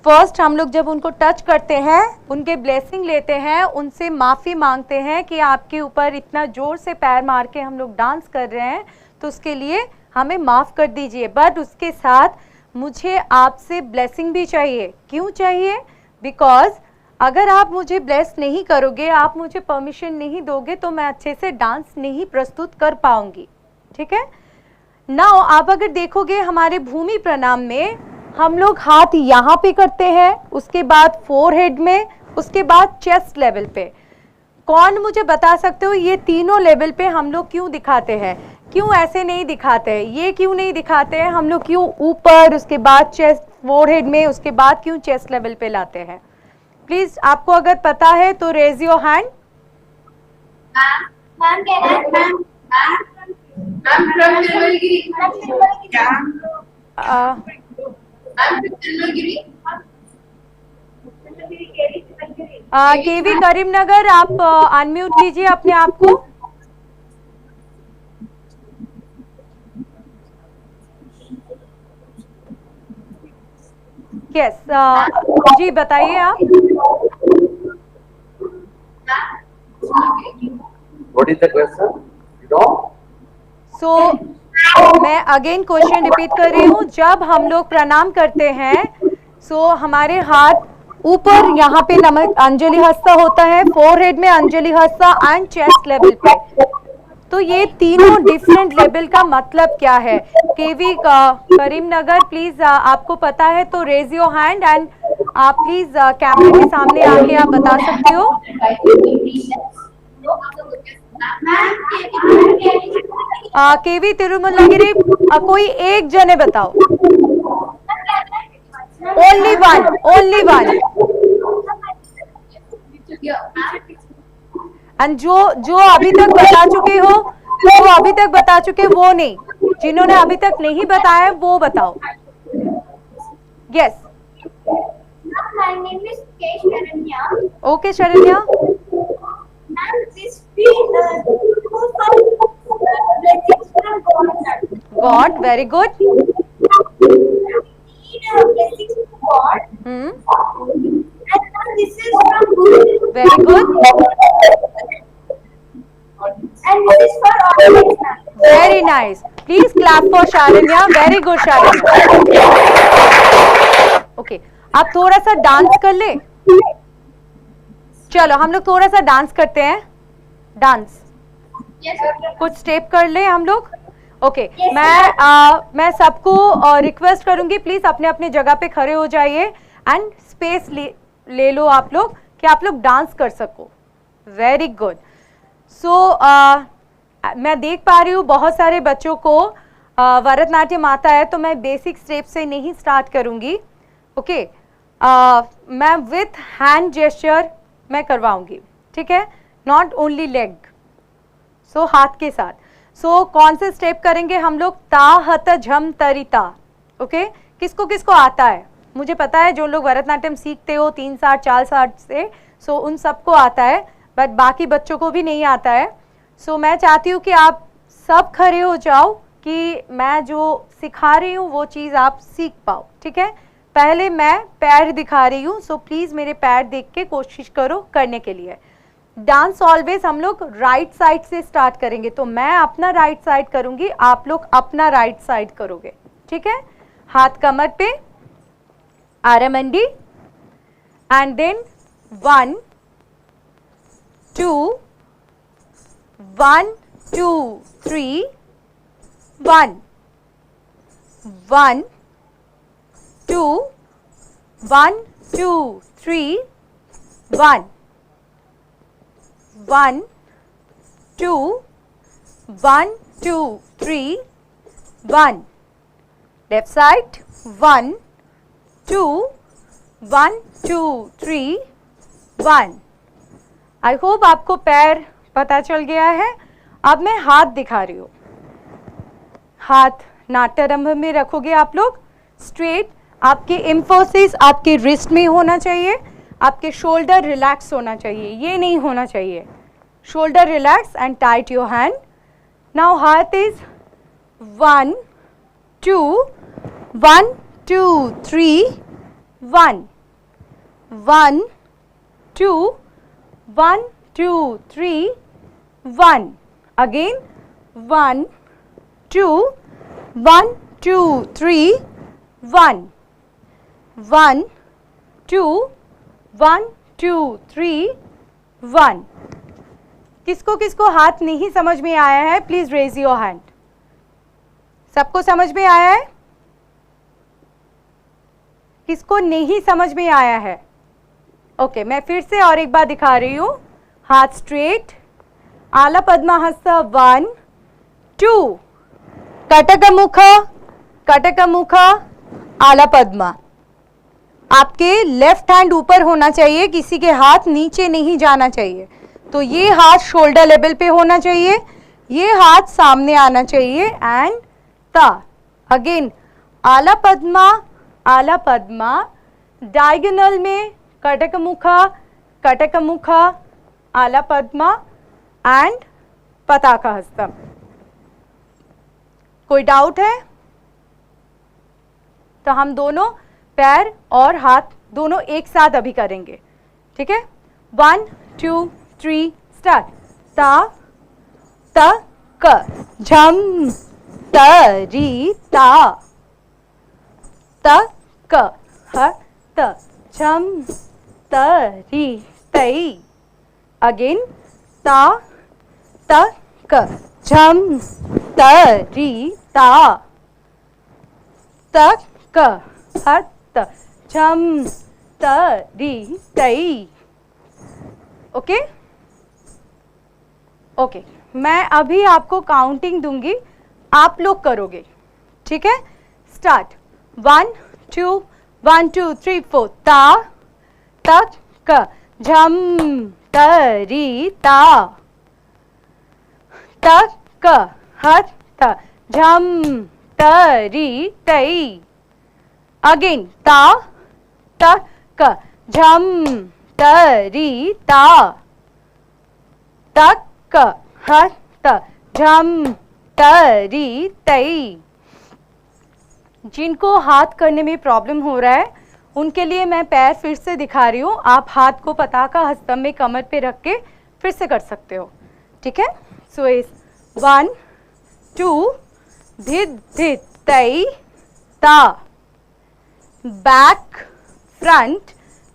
Speaker 1: फर्स्ट हम लोग जब उनको टच करते हैं, उनके ब्लेसिंग लेते हैं, उनसे माफ़ी मांगते हैं कि आपके ऊपर इतना ज़ोर से पैर मार के हम लोग डांस कर रहे हैं, तो उसके लिए हमें माफ़ कर दीजिए. बट उसके साथ मुझे आपसे ब्लेसिंग भी चाहिए. क्यों चाहिए? बिकॉज अगर आप मुझे ब्लेस नहीं करोगे, आप मुझे परमिशन नहीं दोगे, तो मैं अच्छे से डांस नहीं प्रस्तुत कर पाऊंगी. ठीक है. नाउ आप अगर देखोगे हमारे भूमि प्रणाम में हम लोग हाथ यहाँ पे करते हैं, उसके बाद फोरहेड में, उसके बाद चेस्ट लेवल पे. कौन मुझे बता सकते हो ये तीनों लेवल पे हम लोग क्यों दिखाते हैं? क्यों ऐसे नहीं दिखाते हैं? ये क्यों नहीं दिखाते हैं? हम लोग क्यों ऊपर, उसके बाद चेस्ट, फोरहेड में, उसके बाद क्यों चेस्ट लेवल पे लाते हैं? प्लीज आपको अगर पता है तो raise your hand.
Speaker 3: Ma'am, can I? Ma'am, from Tirumagiri. I'm from Tirumagiri.
Speaker 1: KV Karimnagar, आप अनम्यूट कीजिए अपने आप को. यस, जी बताइए आप.
Speaker 4: What is the question? You know?
Speaker 1: सो मैं अगेन क्वेश्चन रिपीट कर रही हूँ. जब हम लोग प्रणाम करते हैं सो हमारे हाथ ऊपर यहाँ पे नमक अंजलि हस्ता होता है, फोरहेड में अंजलि हस्ता एंड चेस्ट लेवल पे. तो ये तीनों डिफरेंट लेवल का मतलब क्या है? केवी करीमनगर प्लीज आपको पता है तो रेज योर हैंड एंड आप प्लीज कैमरे के सामने आके आप बता सकते हो. केवी तिरुमल्लागिरी, कोई एक जने बताओ. Only one, only one. And जो अभी तक बता चुके हो, जो अभी तक बता चुके वो नहीं, जिन्होंने अभी तक नहीं बताया वो बताओ. Yes.
Speaker 2: My name is K. Sharanya.
Speaker 1: Okay Sharanya.
Speaker 2: Ma'am, this field blessings from God.
Speaker 1: God. Very good.
Speaker 2: Need blessings from God. And now this is from Guru.
Speaker 1: Very good.
Speaker 2: And this is for audience, ma'am.
Speaker 1: Very nice. Please clap for Saranya. Very good Saranya. Okay, आप थोड़ा सा dance कर ले. चलो हम लोग थोड़ा सा डांस करते हैं. Dance
Speaker 2: Yes, sir.
Speaker 1: कुछ स्टेप कर ले हम लोग. ओके.
Speaker 2: Yes,
Speaker 1: मैं सबको रिक्वेस्ट करूंगी प्लीज अपने अपने जगह पे खड़े हो जाइए एंड स्पेस ले लो आप लोग कि आप लोग डांस कर सको. Very good. सो मैं देख पा रही हूँ बहुत सारे बच्चों को भरतनाट्यम आता है, तो मैं बेसिक स्टेप से नहीं स्टार्ट करूंगी. ओके. मैं विथ हैंड जेस्चर मैं करवाऊंगी. ठीक है, नॉट ओनली लेग. सो हाथ के साथ. सो कौन से स्टेप करेंगे हम लोग? ता हत झम तरिता. ओके. किसको किसको आता है? मुझे पता है जो लोग भरतनाट्यम सीखते हो 3 साल 4 साल से, सो उन सबको आता है, बट बाकी बच्चों को भी नहीं आता है. सो मैं चाहती हूँ कि आप सब खड़े हो जाओ कि मैं जो सिखा रही हूँ वो चीज़ आप सीख पाओ. ठीक है. पहले मैं पैर दिखा रही हूँ, सो प्लीज़ मेरे पैर देख के कोशिश करो करने के लिए. डांस ऑलवेज हम लोग राइट साइड से स्टार्ट करेंगे, तो मैं अपना राइट साइड करूँगी, आप लोग अपना राइट साइड करोगे. ठीक है. हाथ कमर पे, आरामंडी, and then 1 2 1 2 3 1 1 2 1 2 3 1 1 2 1 2 3 1. Left side 1 2 1 2 3 1. I hope आपको पैर पता चल गया है. अब मैं हाथ दिखा रही हूँ. हाथ नाट्यारंभ में रखोगे आप लोग स्ट्रेट. आपके एम्फोसिस आपके रिस्ट में होना चाहिए. आपके शोल्डर रिलैक्स होना चाहिए, ये नहीं होना चाहिए. Shoulder relax and tight your hand. Now heart is 1 2 1 2 3 1 1 2 1 2 3 1. Again 1 2 1 2 3 1 1 2 1 2 3 1. किसको किसको हाथ नहीं समझ में आया है प्लीज रेज योर हैंड. सबको समझ में आया है? किसको नहीं समझ में आया है? ओके, मैं फिर से और एक बार दिखा रही हूँ. हाथ स्ट्रेट, आला पद्मा हस्त 1 2 कटक मुख आला पद्मा. आपके लेफ्ट हैंड ऊपर होना चाहिए, किसी के हाथ नीचे नहीं जाना चाहिए. तो ये हाथ शोल्डर लेवल पे होना चाहिए, ये हाथ सामने आना चाहिए. एंड ता अगेन आला पद्मा डायगोनल में कटक मुख आला पद्मा एंड पताका हस्तम. कोई डाउट है? तो हम दोनों पैर और हाथ दोनों एक साथ अभी करेंगे. ठीक है. 1 2 3 स्टार्ट. ता त क झम तरी ता त क ह त झम तरी तई. अगेन ता त क झम तरी ता त क ह त झम तरी तई. Okay okay. मैं अभी आपको काउंटिंग दूंगी, आप लोग करोगे. ठीक है. स्टार्ट. 1 2 1 2 3 4 ता त क झम तरी ता, त क ह त, झम तरी तई। अगेन ता त क, झम तरी ता, त क ह त, झम तरी तई। जिनको हाथ करने में प्रॉब्लम हो रहा है उनके लिए मैं पैर फिर से दिखा रही हूँ। आप हाथ को पताका हस्तम में कमर पे रख के फिर से कर सकते हो, ठीक है। सो इस 1 2 धित धित तई ता, बैक फ्रंट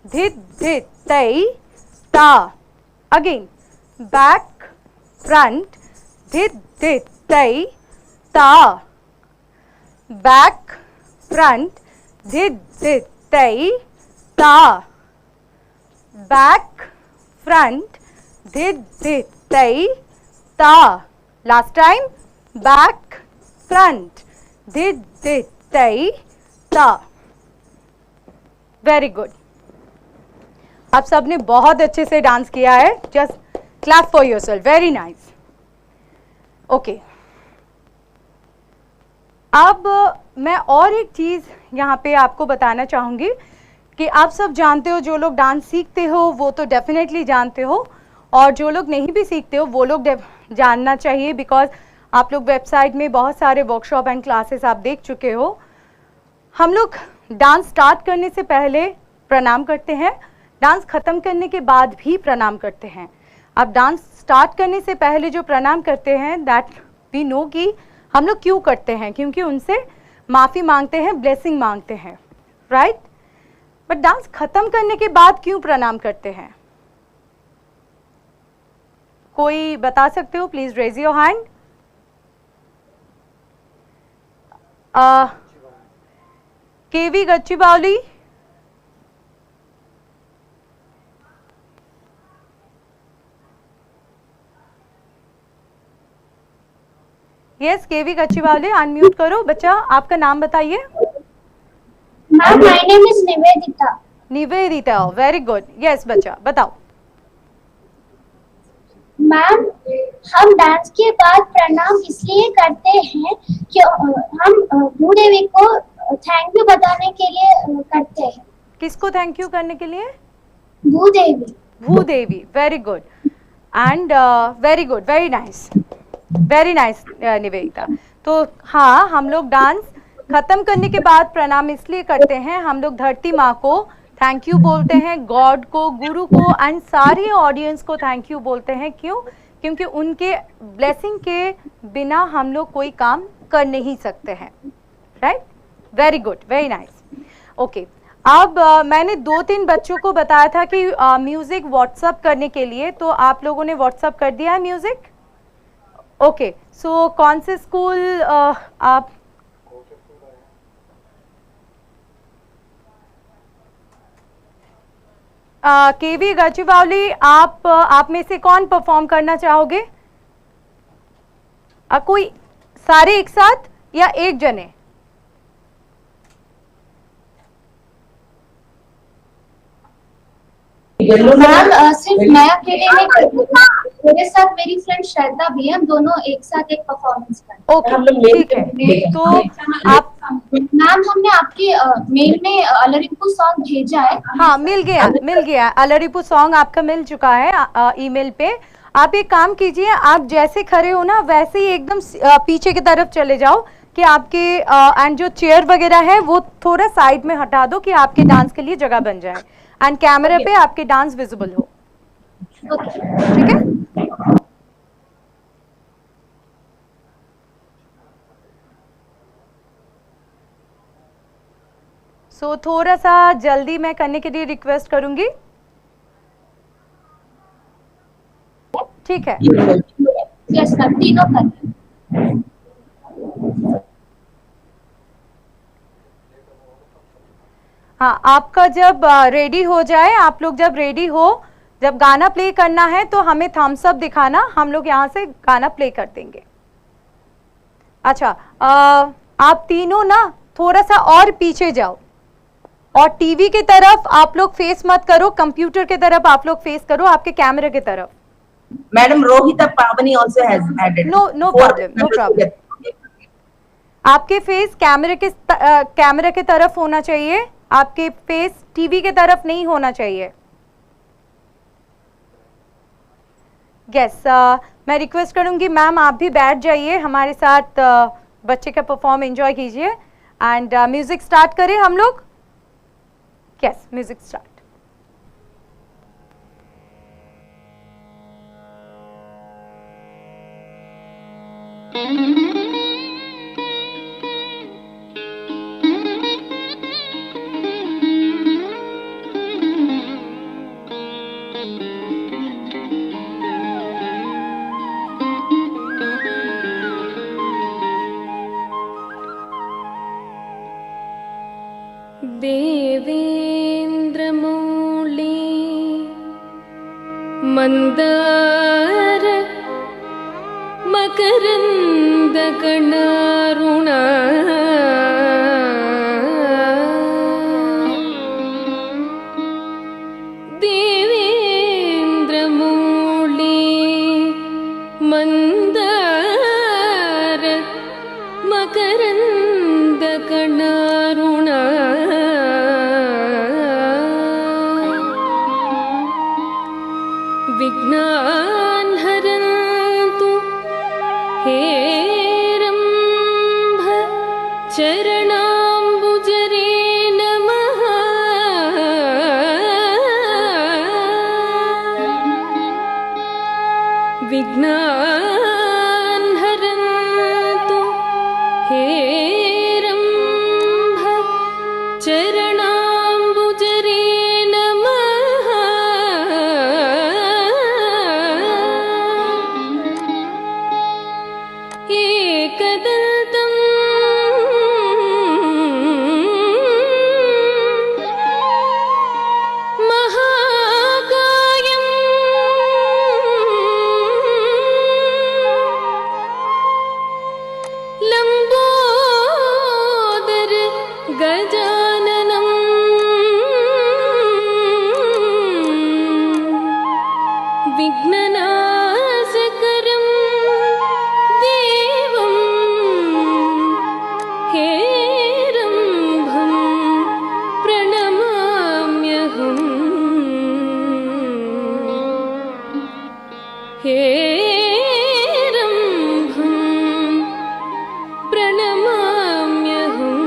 Speaker 1: धित धित तई ता। अगेन बैक फ्रंट धित धित तई ता, बैक फ्रंट धित धित तई ता, बैक फ्रंट धित धित तई ता। लास्ट टाइम, बैक फ्रंट धित धित तई ता। Very good. आप सबने बहुत अच्छे से डांस किया है। Just clap for yourself, very nice. Okay, अब मैं और एक चीज़ यहाँ पे आपको बताना चाहूँगी कि आप सब जानते हो, जो लोग डांस सीखते हो वो तो डेफिनेटली जानते हो, और जो लोग नहीं भी सीखते हो वो लोग जानना चाहिए, बिकॉज आप लोग वेबसाइट में बहुत सारे वर्कशॉप एंड क्लासेस आप देख चुके हो। हम लोग डांस स्टार्ट करने से पहले प्रणाम करते हैं, डांस ख़त्म करने के बाद भी प्रणाम करते हैं। अब डांस स्टार्ट करने से पहले जो प्रणाम करते हैं, दैट वी नो कि हम लोग क्यों करते हैं, क्योंकि उनसे माफ़ी मांगते हैं, ब्लेसिंग मांगते हैं, राइट। बट डांस ख़त्म करने के बाद क्यों प्रणाम करते हैं? कोई बता सकते हो? Please raise your hand. KV Gachibowli, yes KV Gachibowli, unmute करो। बच्चा आपका नाम बताइए।
Speaker 2: Ma'am my name is Nivedita.
Speaker 1: Nivedita, very good. Yes बच्चा बताओ।
Speaker 2: मैम हम डांस के बाद प्रणाम इसलिए करते हैं कि हम भूदेवी को थैंक यू बताने के लिए करते हैं।
Speaker 1: किसको थैंक यू करने के लिए?
Speaker 2: Bhudevi.
Speaker 1: Bhudevi, very good and very good, very nice, very nice Nivedita. तो हाँ, हम लोग डांस खत्म करने के बाद प्रणाम इसलिए करते हैं, हम लोग धरती माँ को थैंक यू बोलते हैं, गॉड को, गुरु को एंड सारी ऑडियंस को थैंक यू बोलते हैं। क्यों? क्योंकि उनके ब्लेसिंग के बिना हम लोग कोई काम कर नहीं सकते हैं, right. Very good, very nice. Okay, अब मैंने 2-3 बच्चों को बताया था कि म्यूज़िक व्हाट्सअप करने के लिए, तो आप लोगों ने व्हाट्सअप कर दिया है म्यूज़िक? ओके, सो कौन से स्कूल आप? केवी गच्चीबावली, आप में से कौन परफॉर्म करना चाहोगे? कोई सारे एक साथ या एक जने?
Speaker 3: मैम सिर्फ मैं अकेले नहीं करूँगी, मेरे साथ मेरी फ्रेंड श्रद्धा भी है, हम दोनों एक साथ एक परफॉर्मेंस करें।
Speaker 1: ओके, ठीक है। तो आप
Speaker 3: मैम हमने आपके मेल में अलरिपू सॉन्ग भेजा है।
Speaker 1: हाँ, मिल गया। अलरिपू सॉन्ग आपका मिल चुका है ईमेल पे। आप एक काम कीजिए, आप जैसे खड़े हो ना वैसे ही एकदम पीछे की तरफ चले जाओ कि आपके एंड जो चेयर वगैरह है वो थोड़ा साइड में हटा दो कि आपके डांस के लिए जगह बन जाए एंड कैमरे पे आपके डांस विजिबल हो, ठीक है। सो थोड़ा सा जल्दी मैं करने के लिए रिक्वेस्ट करूंगी, ठीक है।
Speaker 3: यस मैम, तीनों करें।
Speaker 1: हाँ, आपका जब रेडी हो जाए, आप लोग जब रेडी हो, जब गाना प्ले करना है तो हमें थम्स अप दिखाना, हम लोग यहाँ से गाना प्ले कर देंगे। अच्छा, आप तीनों ना थोड़ा सा और पीछे जाओ, और टीवी की तरफ आप लोग फेस मत करो, कंप्यूटर की तरफ आप लोग फेस करो, आपके कैमरे की तरफ।
Speaker 5: Madam, Rohita Pavani also has added.
Speaker 1: No problem, no problem. आपके फेस कैमरे की तरफ होना चाहिए, आपके फेस टीवी की तरफ नहीं होना चाहिए। यस, मैं रिक्वेस्ट करूंगी मैम आप भी बैठ जाइए, हमारे साथ बच्चे का परफॉर्म एंजॉय कीजिए। एंड म्यूजिक स्टार्ट करें हम लोग। Yes, music start.
Speaker 6: देवेन्द्रमौळि मन्दार मकरन्दकणारुणा देवेन्द्रमौळि मन्दार मकरन्दकणारुणा विघ्नान् हरन्तु हेरम्भ चरणाम्बुजरे नमः। विघ्नान् हरन्तु हेरम्भ चरणाम्बुजरे नमः। एकदन्तम् महाकायम् लम्बोदर गजाननम् विघ्ननाशकरम् देवं हेरम्भं प्रणमाम्यहम्। हेरम्भं प्रणमाम्यहम्।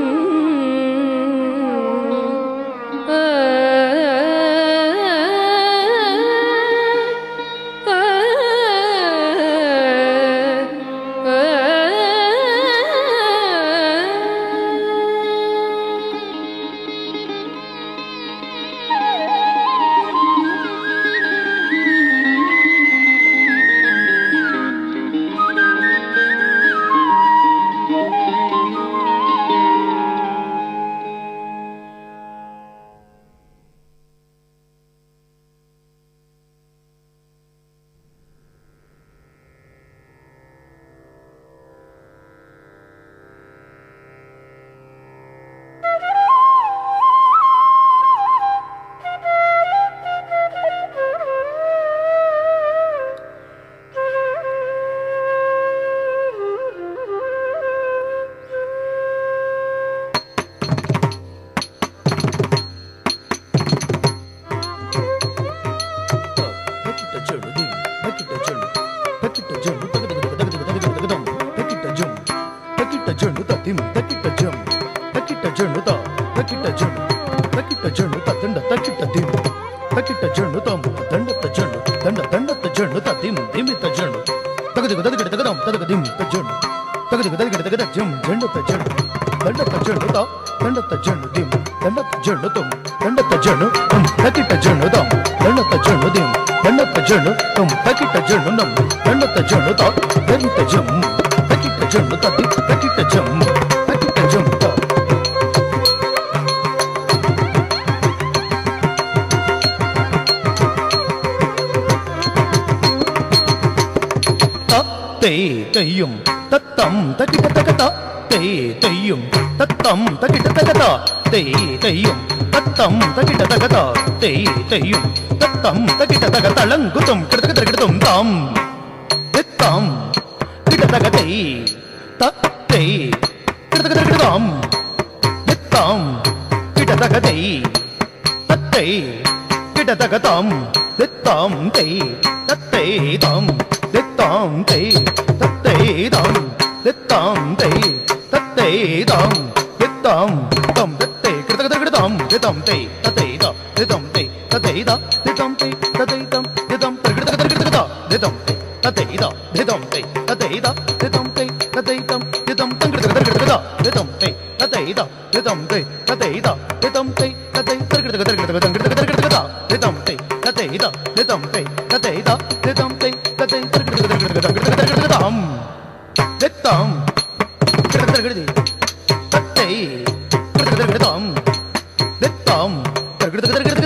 Speaker 7: तेय्युं तत्तं तकिट तकता तेय्युं तत्तं तकिट तकता तेय्युं தத்தம் தகிட தகதா தேய் தேயும் தத்தம் தகிட தக தளங்குதும் கிடதக கிடதும் தாம் தித்தம் கிட தக தேய் தத்தை கிடதக கிடதாம் தித்தம் கிட தக தேய் தத்தை கிட தக தாம் தித்தம் தேய் தத்தை தாம் தித்தம் தேய் தத்தை தாம் தித்தம் தேய் தத்தை தாம் தித்தம் தம் தத்தை கிடதக கிடதாம் தித்தம் தேய் தத்தை தா தித்தம் தேய் தத்தை தா தித்தம் தேய் தத்தை தம் தித்தம் கிடதக கிடதக தித்தம் தேய் தத்தை தா தித்தம் தேய் தத்தை தா தித்தம் தேய் தத்தை தம் தித்தம் தம் கிடதக கிடதக தித்தம் தேய் தத்தை தா தித்தம் தேய் தத்தை தா தித்தம் தேய் தத்தை கிடதக கிடதக கிடதக தித்தம் தேய் தத்தை தா தித்தம் தேய் தத்தை தா தித்தம் தேய் தத்தை கிடதக தாம் தித்தம் கிடதக கிடதி தத்தை கிடதக கிடதாம் தித்தம் கிடதக கிடதக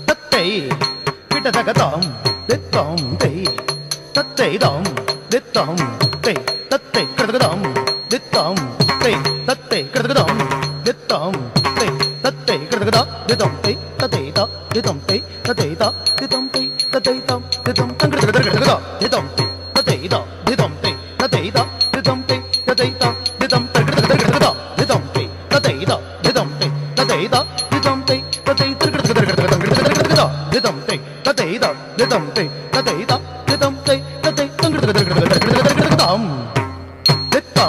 Speaker 7: தத்தை கிடதக தாம் தித்தம் தேய் தத்தை தாம் தித்தம் தேய் தத்தை கிடதக தாம் தித்தம் தேய் தத்தை கிடதக தாம் தித்தம் தேய் தத்தை கிடதக தா தித்தம் தேய் தத்தை தா தித்தம் தேய் தத்தை தா தித்தம் தேய் தத்தை தாம் தித்தம் தம் கிடதக கிடதக தா தித்தம் தேய் தத்தை தா தித்தம் தேய் தத்தை தா தித்தம் தேய் தத்தை தா தித்தம் கிடதக கிடதக தா தித்தம் தேய் தத்தை தா தித்தம் தேய் தத்தை தா தித்தம் தேய் தத்தை கிடதக கிடதக தா தித்தம் தேய் தத்தை தா தித்தம் தேய் தத்தை தா தித்தம் தேய் தத்தை தம் கிடதக தாம் தித்தம்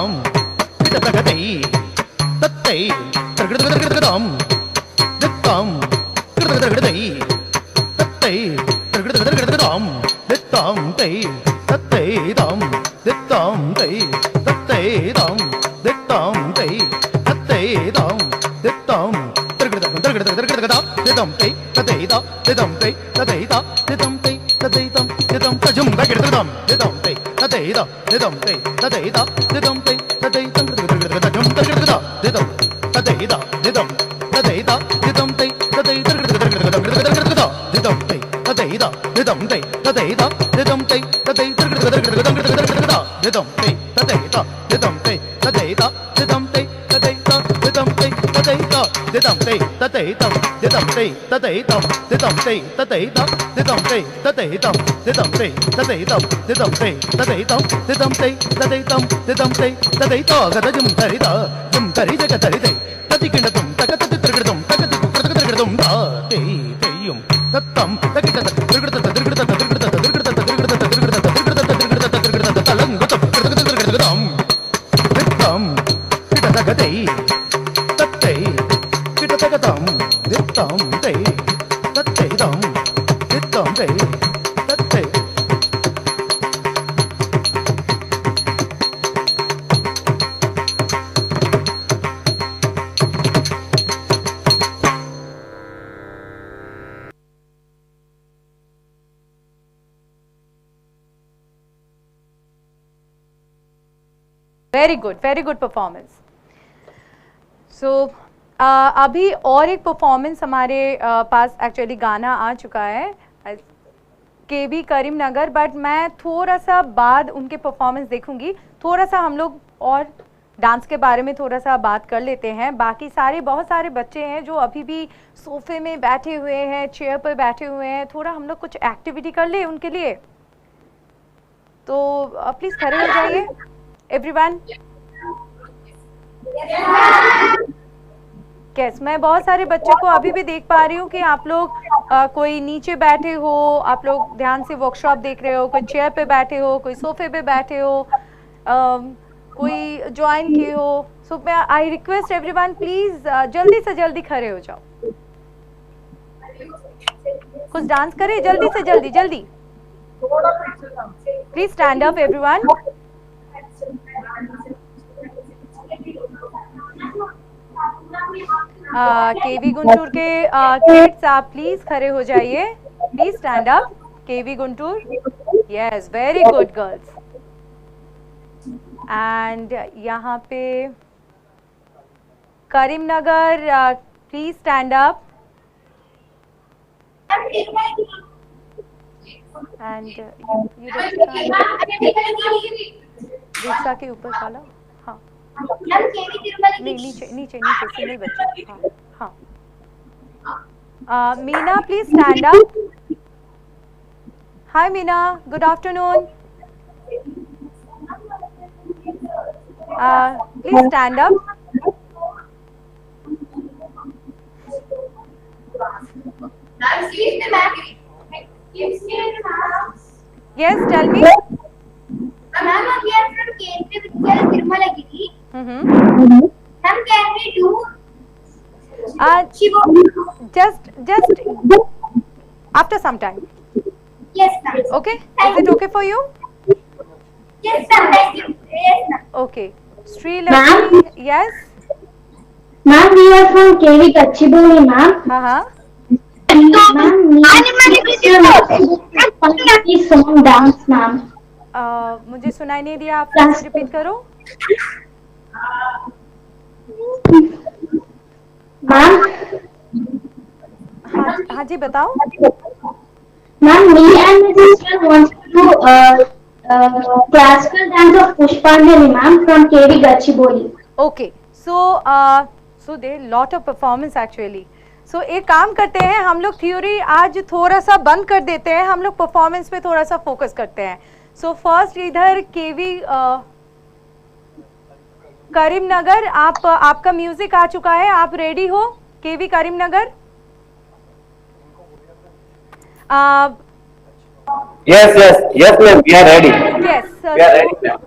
Speaker 7: கிடதக தேய் தத்தை கிடதக தாம் தித்தம் கிடதக தேய் தத்தை கிடதக தாம் தித்தம் தேய் தத்தை தாம் தித்தம் தேய் தத்தை தாம் தித்தம் தேய் தத்தை தாம் தித்தம் கிடதக தா தித்தம் தேய் தத்தை தா தித்தம் தேய் தத்தை தா தித்தம் தேய் தத்தை தம் தித்தம் தஜும் கிடதக தாம் தித்தம் தேய் தத்தை தா தித்தம் தேய் தத்தை தா தித்தம் தேய் தத்தை தம் கிடதக தஜும் கிடதக தா தித்தம் தத்தை தா தித்தம் தத்தை தா தித்தம் தேய் தத்தை கிடதக தா தித்தம் தேய் தத்தை தா தித்தம் தேய் தத்தை தா தித்தம் தேய் தத்தை கிடதக தா தித்தம் தேய் தத்தை தா தித்தம் தேய் தத்தை தா தித்தம் தேய் தத்தை தா தித்தம் தேய் தத்தை தா தித்தம் தேய் தத்தை தம் தித்தம் தேய் தத்தை தம் தித்தம் தேய் தத்தை தா தித்தம் தேய் தத்தை தம் தித்தம் தேய் தத்தை தம் தித்தம் தேய் தத்தை தம் தித்தம் தேய் தத்தை தம் தித்தம் தேய் தத்தை தா கதஜும் தரிதா ஜும் தரி ஜக தரிதை ததி கிண்டதும் தகததி திருகிடதும் தகதி கிடதம் தா தேய் தேயும் தத்தம் தகிட திருகிட திருகிட திருகிட திருகிட திருகிட திருகிட திருகிட தலங்குதம் கிடதம் தித்தம் கிடதக தேய் தத்தை கிடதக தம் தித்தம் தேய் தத்தை தம் தித்தம் தேய் தத்தை
Speaker 1: very good performance. So अभी और एक परफॉर्मेंस हमारे पास एक्चुअली गाना आ चुका है केवी करीमनगर, बट मैं थोड़ा सा बाद उनके परफॉर्मेंस देखूंगी। थोड़ा सा हम लोग और डांस के बारे में थोड़ा सा बात कर लेते हैं। बाकी सारे बहुत सारे बच्चे हैं जो अभी भी सोफे में बैठे हुए हैं, चेयर पर बैठे हुए हैं। थोड़ा हम लोग कुछ एक्टिविटी कर ले उनके लिए, तो प्लीज खड़े हो जाइए एवरीवन। यस, मैं बहुत सारे बच्चों को अभी भी देख पा रही हूँ कि आप लोग कोई नीचे बैठे हो, आप लोग ध्यान से वर्कशॉप देख रहे हो, कोई चेयर पे बैठे हो, कोई सोफे पे बैठे हो, कोई ज्वाइन किए हो। सो आई रिक्वेस्ट एवरीवन प्लीज जल्दी से जल्दी खड़े हो जाओ, कुछ डांस करें जल्दी से जल्दी जल्दी। Please stand up everyone. KV Guntur के किड्स आप प्लीज खड़े हो जाइए, please stand up. KV Guntur, yes very good girls. And यहाँ पे Karimnagar please stand up. And rickshaw के ऊपर वाला, हाँ नहीं नीचे नीचे नीचे सिंगल बच्चा, हाँ हाँ Meena, please stand up. Hi Meena, good afternoon. Please stand up. Yes, tell me.
Speaker 2: Ma'am, we are from Kendriya Vidyalaya Tirumalagiri.
Speaker 1: Mm-hmm.
Speaker 2: Ma'am, can we do Shiva?
Speaker 1: Just after some time.
Speaker 2: Yes, ma'am.
Speaker 1: Okay? Is it okay for you?
Speaker 2: Yes, ma'am. Thank you. Yes, ma'am.
Speaker 1: Okay. Sri Lakshmi, yes?
Speaker 8: Ma'am, we are from KV Gachibowli, ma'am.
Speaker 1: Uh-huh.
Speaker 8: Ma'am, we song dance, ma'am.
Speaker 1: मुझे सुनाई नहीं दिया, आप फिर से repeat करो.
Speaker 8: Ma'am,
Speaker 1: हाँ जी बताओ.
Speaker 8: ma'am, me and my sister want to do classical dance of Pushpanjali, ma'am, from KV Gachibowli.
Speaker 1: Okay. So there lot of performance actually. So एक काम करते हैं, हम लोग थ्योरी आज थोड़ा सा बंद कर देते हैं, हम लोग परफॉर्मेंस पे थोड़ा सा फोकस करते हैं. सो फर्स्ट इधर केवी करीमनगर, आपका म्यूजिक आ चुका है, आप रेडी हो? केवी Karimnagar.
Speaker 4: Yes, ma'am. We are ready.
Speaker 1: Yes,
Speaker 4: We are ready, ma'am.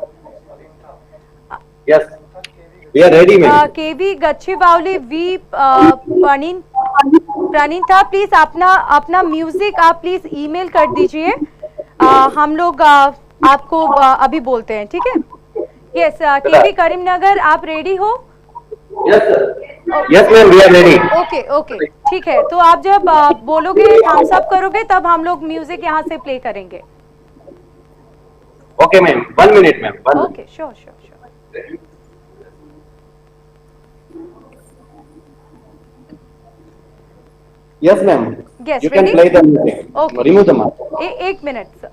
Speaker 4: Yes, we are ready, ma'am.
Speaker 1: KV Gachibowli we Praneetha, please अपना म्यूजिक आप प्लीज ईमेल कर दीजिए. हम लोग आपको अभी बोलते हैं, ठीक है? यस, केवी करीमनगर, आप रेडी हो?
Speaker 4: Yes, sir. Yes, ma'am. We are ready.
Speaker 1: Okay, ठीक है. तो आप जब बोलोगे, थम्स अप करोगे, तब हम लोग म्यूजिक यहाँ से प्ले करेंगे.
Speaker 4: Okay, ma'am. 1 minute, ma'am.
Speaker 1: Okay, sure.
Speaker 4: Yes, ma'am.
Speaker 1: Yes,
Speaker 4: You can
Speaker 1: ready?
Speaker 4: play the music.
Speaker 1: Okay.
Speaker 4: Remove the mask.
Speaker 1: एक minute sir.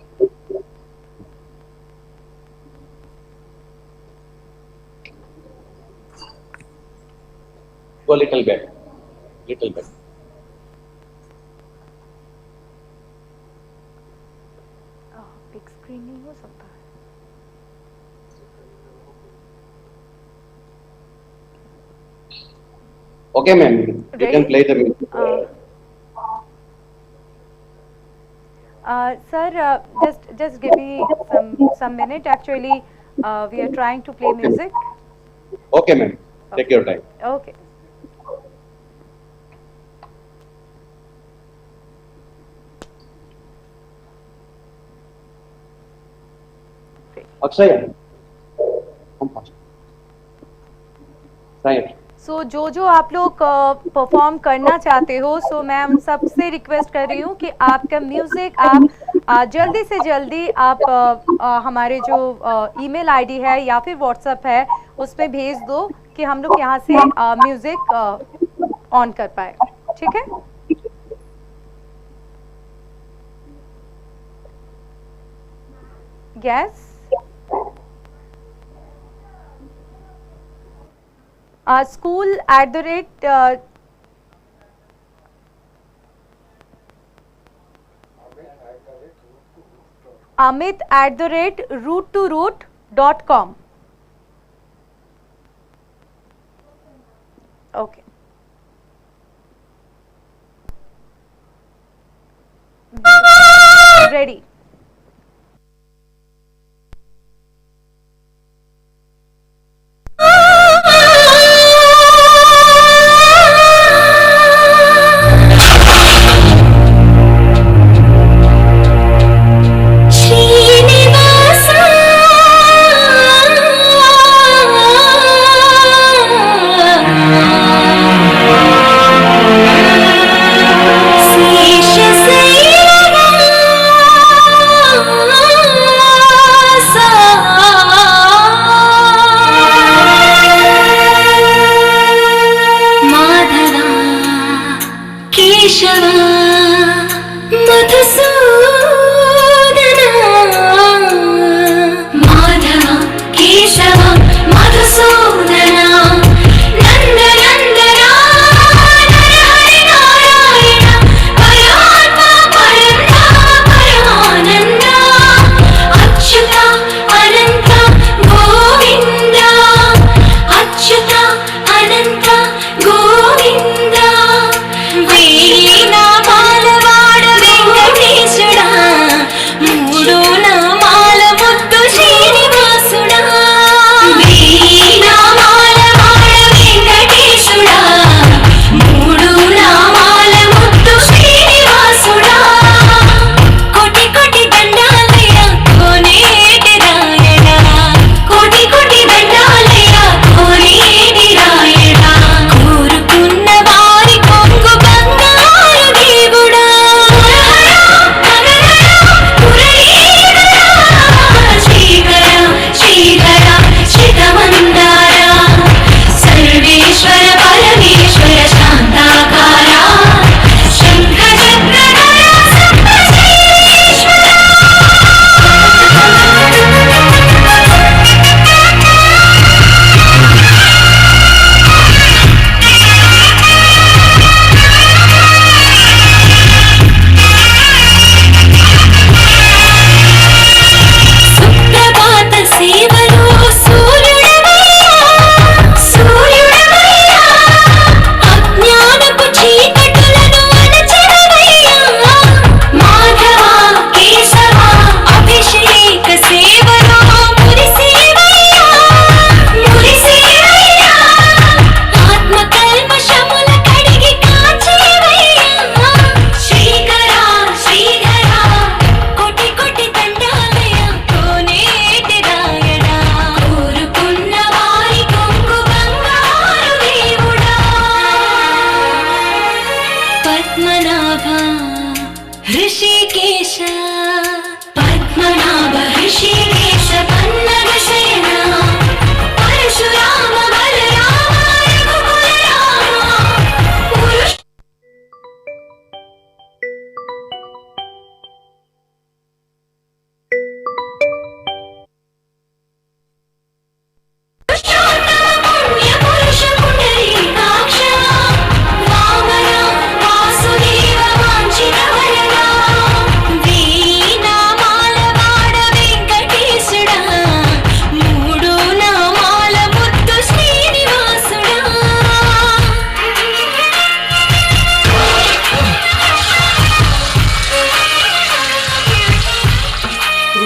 Speaker 4: Go little bit. Little bit.
Speaker 1: Big screen नहीं हो सकता.
Speaker 4: Okay, ma'am. You
Speaker 1: Ready?
Speaker 4: can play the music.
Speaker 1: Sir, just give me some minute. Actually, we are trying to play music.
Speaker 4: Okay, ma'am. Take your time.
Speaker 1: Okay.
Speaker 4: Akshay. Come fast. Right.
Speaker 1: सो जो आप लोग perform करना चाहते हो, सो मैं उन सबसे request कर रही हूँ कि आपका म्यूज़िक आप जल्दी से जल्दी आप हमारे जो ईमेल आईडी है या फिर व्हाट्सएप है उस पे भेज दो कि हम लोग यहाँ से म्यूज़िक ऑन कर पाए. ठीक है? Yes. school@, amit@root2root.com. Okay. Ready.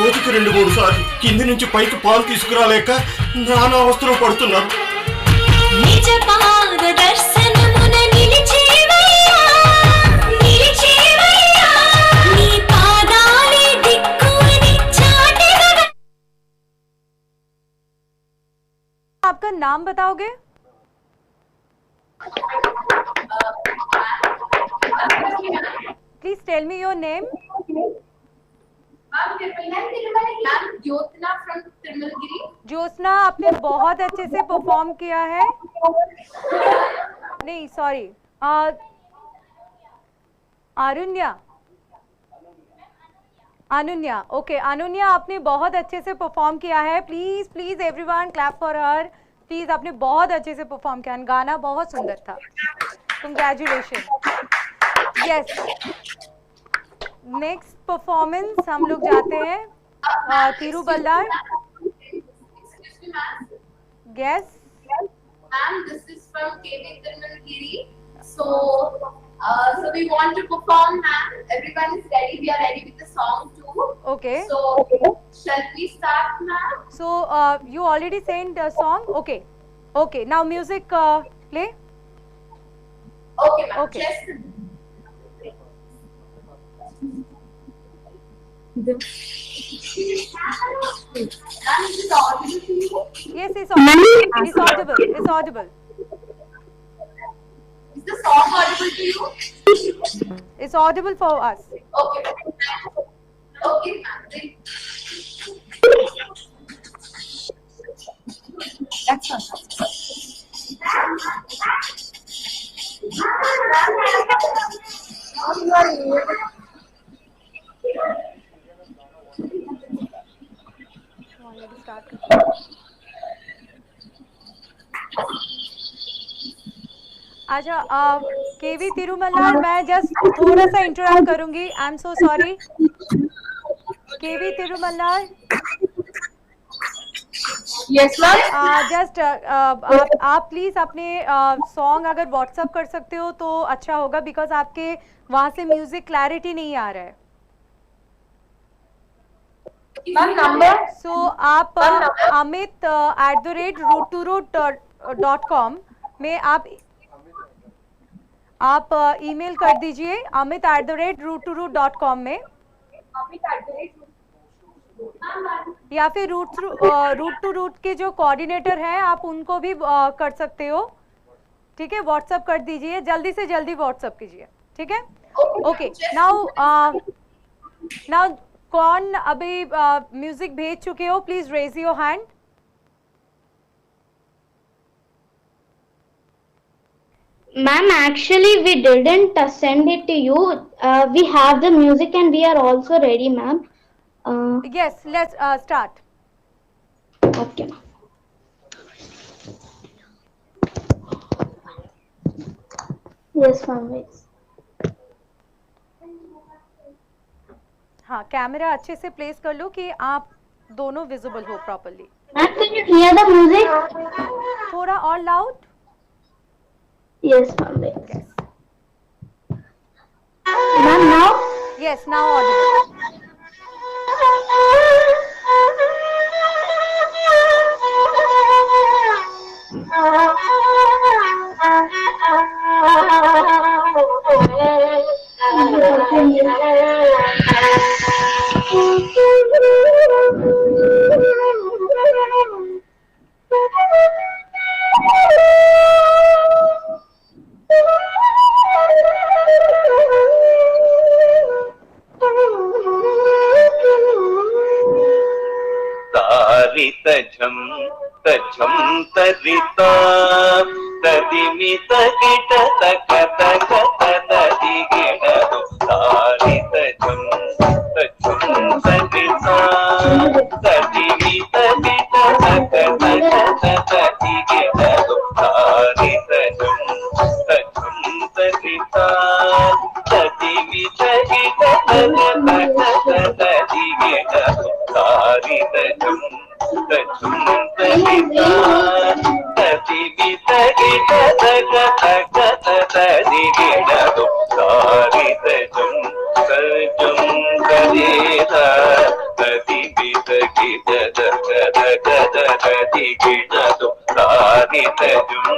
Speaker 9: రోజుకి 2-3 సార్లు కింది నుంచి పైకి పాలు తీసుకురాలేక నానా అవస్థలు పడుతున్నారు.
Speaker 6: నిజ పాద దర్శనమున నిలిచేవయ్యా, నిలిచేవయ్యా, నీ పాదాలే దిక్కువని చాటెదవ.
Speaker 1: आपका नाम बताओगे? Please tell me your name.
Speaker 3: Jyotna from Tirumalagiry.
Speaker 1: Jyotsna, आपने बहुत अच्छे से परफॉर्म किया है. नहीं सॉरी, आरुण्या, अनुन्या. ओके अनुन्या, आपने बहुत अच्छे से परफॉर्म किया है. Please please everyone clap for her. Please, आपने बहुत अच्छे से परफॉर्म किया. गाना बहुत सुंदर था. कंग्रेचुलेशन. यस, नेक्स्ट परफॉर्मेंस हम लोग जाते हैं तिरुबल्लार. Yes.
Speaker 3: Ma'am, this is from KV Tirumalagiry. So we want to perform, ma'am. Everyone is ready. We are ready with the song too.
Speaker 1: Okay.
Speaker 3: So shall we start, ma'am?
Speaker 1: So you already sent a song. Okay. Okay. Now music play.
Speaker 3: Okay, ma'am.
Speaker 1: Okay.
Speaker 3: Just Ma'am, is it audible to you?
Speaker 1: Yes, it's audible. It's audible. It's audible.
Speaker 3: Is the song audible to you?
Speaker 1: It's audible for us.
Speaker 3: Okay. Okay, ma'am. Then
Speaker 5: That's all.
Speaker 1: अच्छा, केवी तिरुमल्लार, मैं just थोड़ा सा interrupt करूंगी. I am so sorry. KV Tirumallar,
Speaker 5: Yes, ma'am.
Speaker 1: Just आप please अपने song अगर WhatsApp कर सकते हो तो अच्छा होगा, बिकॉज आपके वहां से म्यूजिक क्लैरिटी नहीं आ रहा है.
Speaker 5: Ma'am, number.
Speaker 1: सो आप amit@root2root.com में आप ईमेल कर दीजिए amit@root2root.com में, या फिर रूट टू रूट के जो कोऑर्डिनेटर हैं आप उनको भी कर सकते हो. ठीक है, व्हाट्सअप कर दीजिए, जल्दी से जल्दी व्हाट्सअप कीजिए. ठीक है. ओके. नाउ कौन अभी म्यूजिक भेज चुके हो, please raise your hand.
Speaker 8: Ma'am, actually we didn't send it to you. We have the music and we are also ready, ma'am.
Speaker 1: Yes, let's start.
Speaker 8: Okay, ma'am. Yes, ma'am. Wait.
Speaker 1: हाँ, camera अच्छे से place कर लो कि आप दोनों visible हो properly.
Speaker 8: Ma'am, can you hear the music?
Speaker 1: थोड़ा और loud.
Speaker 8: Yes, ma'am. Wait.
Speaker 1: Yes.
Speaker 8: Ma'am, now?
Speaker 1: Yes, now audible.
Speaker 10: तझं तझं तरिता तदिमित गिट तक तक तदिगिणदु तारि तझं तझं तरिता तदिमित गिट तक तक तदिगिणदु तारि तझं तझं तरिता तदिमित गिट तक तक तदिगिणदु तारि तझं तदिगिणदु गिणदो तानि तजुं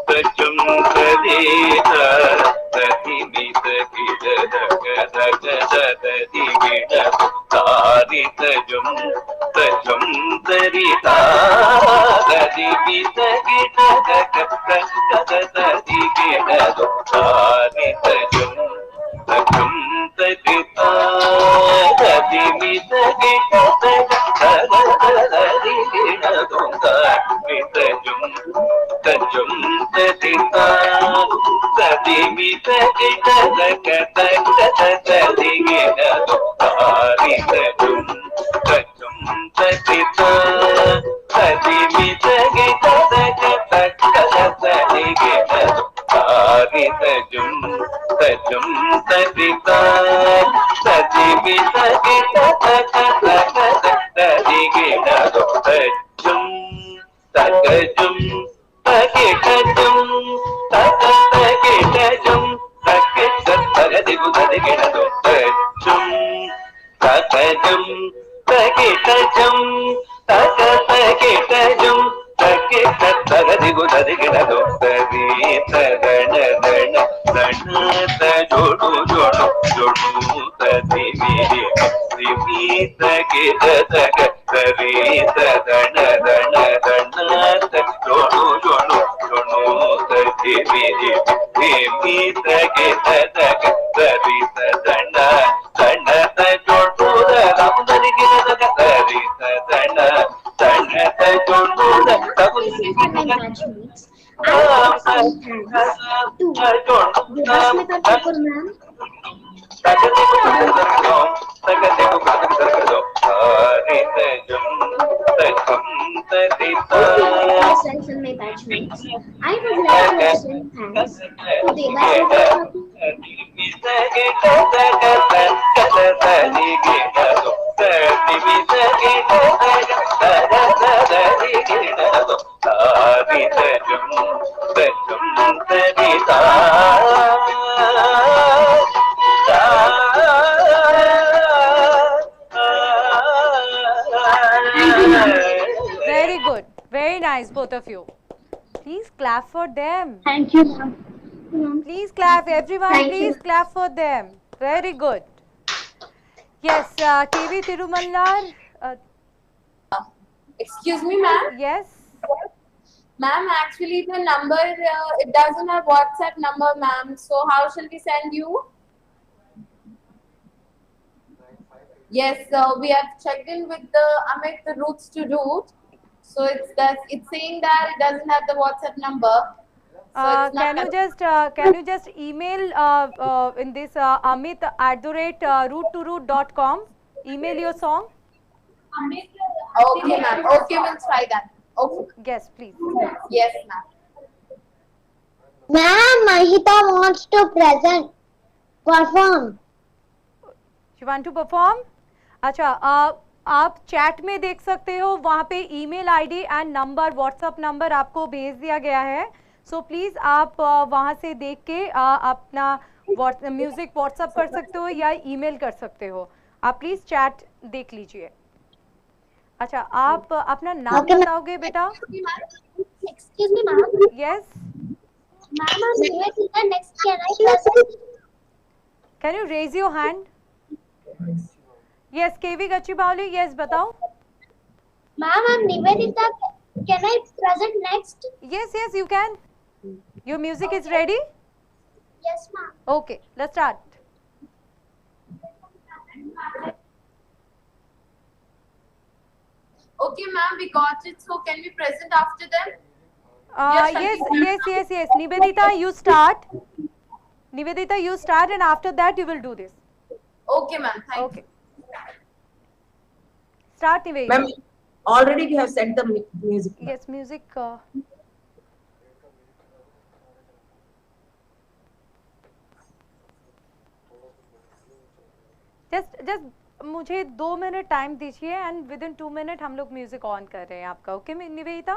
Speaker 10: तजुं तदीता तदिमित गिणदगदगदगदि गिणदो तानि तजुं तजुं तरिता तदिमित गिणदगदगदगदि गिणदो तानि तजुं तजुं तरिता तदिमित गिणदगदगदि गिणदो तानि तजुं तजुं तरिता तदिमित गिणदगदगदगदि गिणदो तानि तजुं तजुं तरिता तदिमित गिणदगदगदि गिणदो तानि तजुं तजुं तरिता तदिमित गिणदगदगदि गिणदो तजुं तगजुं तगिटजुं तगतगिटजुं तगिटतगदिगुदि गिणदो तजुं तगजुं तगिटजुं तगतगिटजुं तगिटतगदिगुदि गिणदो तदि तगणगण गण तजोडु जोडु जोडु तदिमिरि दिमि तगिटतग तरि तगणगण गण तजोडु जोडु जोडु तदिमिरि दिमि तगिटतग तरि तगण गण तजोडु तगदि गिणदग तरि तगण गण तजोडु तगदि गिणदग
Speaker 8: Smita Thakur ma'am. Myself and my batchmates. I would like to extend thanks to Devasmita
Speaker 1: Very good. Very nice, both of you. Please clap for them.
Speaker 8: Thank you ma'am.
Speaker 1: Please clap, everyone.
Speaker 8: Thank
Speaker 1: Please
Speaker 8: you.
Speaker 1: clap for them. Very good. Yes, KV Tirumallar.
Speaker 5: Excuse me, ma'am.
Speaker 1: Yes.
Speaker 5: Ma'am, actually the number, it doesn't have WhatsApp number, ma'am. So how shall we send you? Yes, we have checked in with the Amit, the Roots to Root. So it's saying that it doesn't have the WhatsApp number. So it's
Speaker 1: Can you just email in this amit@root2root.com? Email your song.
Speaker 5: Okay, ma'am. Okay, we'll try that. Okay.
Speaker 1: Yes, please.
Speaker 5: Yes, ma'am.
Speaker 8: Ma'am, Mahita wants to perform.
Speaker 1: You want to perform? अच्छा, आप chat में देख सकते हो, वहाँ पे email ID and number, WhatsApp number आपको भेज दिया गया है. सो प्लीज़ आप वहाँ से देख के अपना म्यूज़िक व्हाट्सएप कर सकते हो या ईमेल कर सकते हो. आप प्लीज़ चैट देख लीजिए. अच्छा, आप अपना नाम बताओगे बेटा?
Speaker 8: Excuse me ma'am.
Speaker 1: Yes.
Speaker 8: Ma'am, I'm Nivedita. Next,
Speaker 1: Can you raise your hand? Yes, KV Gachibowli. Yes, बताओ.
Speaker 8: Ma'am, I'm Nivedita. Can I present next?
Speaker 1: Yes, you can. Your music is ready?
Speaker 8: Yes, ma'am.
Speaker 1: Okay, let's start.
Speaker 5: Okay, ma'am, we got it. So can we present after them?
Speaker 1: Yes. Nivedita, you start. Nivedita, you start, and after that you will do this.
Speaker 5: Okay, ma'am. Thank
Speaker 1: Okay. Start, Nivedita.
Speaker 11: Ma'am, already we have set the music.
Speaker 1: Yes, music. Just मुझे 2 minute time दीजिए and with in 2 minute हम लोग music on कर रहे हैं आपका. Okay Nivedita,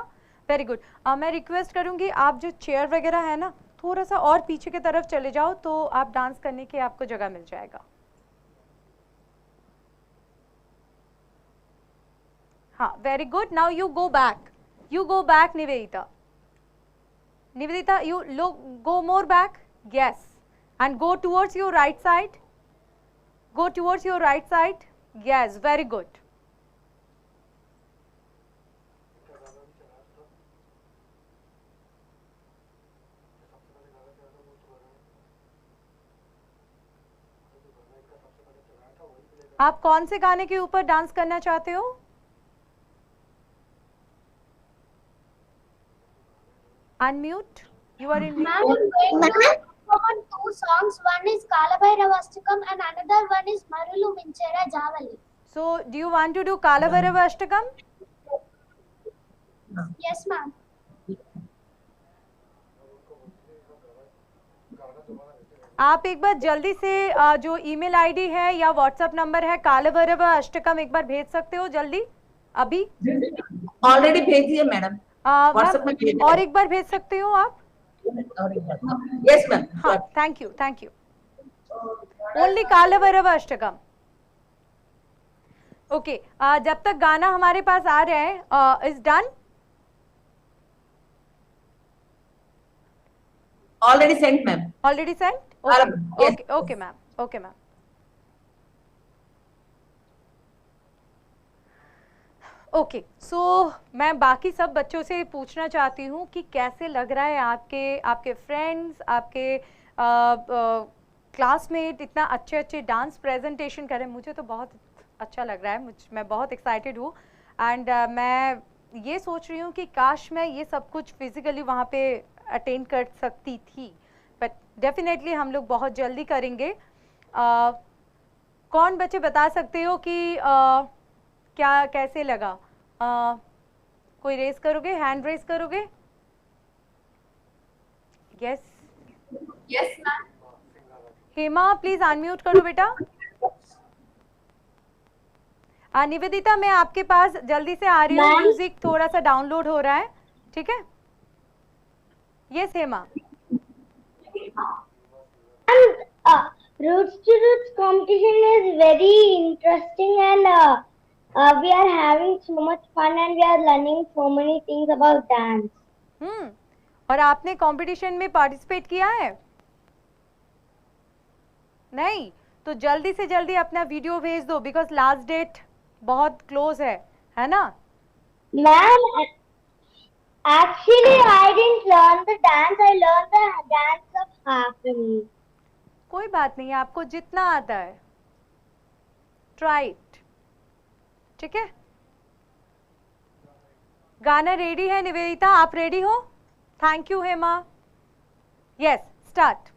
Speaker 1: very good. मैं request करूंगी आप जो चेयर वगैरह है ना, थोड़ा सा और पीछे की तरफ चले जाओ तो आप डांस करने की आपको जगह मिल जाएगा. हाँ, very good. Now you go back. You go back, Nivedita. Nivedita, you go more back. Yes. And go towards your right side. Go towards your right side. Yes, very good. आप कौन से गाने के ऊपर डांस करना चाहते हो? Unmute. You are in.
Speaker 8: Ma'am, I'm going to perform two songs. One is Kalabhairavashtakam and another one is Marulu Vinchera Javali.
Speaker 1: So, do you want to do Kalabhairavashtakam?
Speaker 8: Yes, ma'am.
Speaker 1: आप एक बार जल्दी से जो email ID है या WhatsApp number है कालभैरवाष्टकम एक बार भेज सकते हो जल्दी अभी?
Speaker 11: ऑलरेडी भेज दिए मैडम, व्हाट्सएप में भेज दिया।
Speaker 1: और एक बार भेज सकते हो आप?
Speaker 11: Yes ma'am.
Speaker 1: हाँ, thank you, thank you. Only Kalabhairavashtakam. Okay, जब तक गाना हमारे पास आ रहे हैं, is done?
Speaker 11: Already sent ma'am.
Speaker 1: Already sent? Okay ma'am, okay ma'am. Okay, so मैं बाकी सब बच्चों से पूछना चाहती हूँ कि कैसे लग रहा है आपके फ्रेंड्स, आपके क्लासमेट इतना अच्छे अच्छे डांस प्रेजेंटेशन करें। मुझे तो बहुत अच्छा लग रहा है, मैं बहुत एक्साइटेड हूँ एंड मैं ये सोच रही हूँ कि काश मैं ये सब कुछ फिजिकली वहाँ पे अटेंड कर सकती थी, बट डेफिनेटली हम लोग बहुत जल्दी करेंगे। कौन बच्चे बता सकते हो कि क्या कैसे लगा? कोई रेस करोगे, हैंड रेस करोगे? Yes
Speaker 5: yes ma'am.
Speaker 1: Hema please unmute करो बेटा। निवेदिता मैं आपके पास जल्दी से आ रही हूँ, म्यूजिक थोड़ा सा डाउनलोड हो रहा है, ठीक है? Yes Hema.
Speaker 8: Roots to Roots competition is very interesting and we are having so much fun and we are learning so many things about dance.
Speaker 1: और आपने कंपटीशन में पार्टिसिपेट किया है? नहीं, तो जल्दी से जल्दी अपना वीडियो भेज दो बिकॉज लास्ट डेट बहुत क्लोज है ना?
Speaker 8: Ma'am, actually I didn't learn the dance, I learned the dance of harmony.
Speaker 1: कोई बात नहीं, आपको जितना आता है ट्राई इट, ठीक है? गाना रेडी है निवेदिता, आप रेडी हो? Thank you Hema. Yes, start.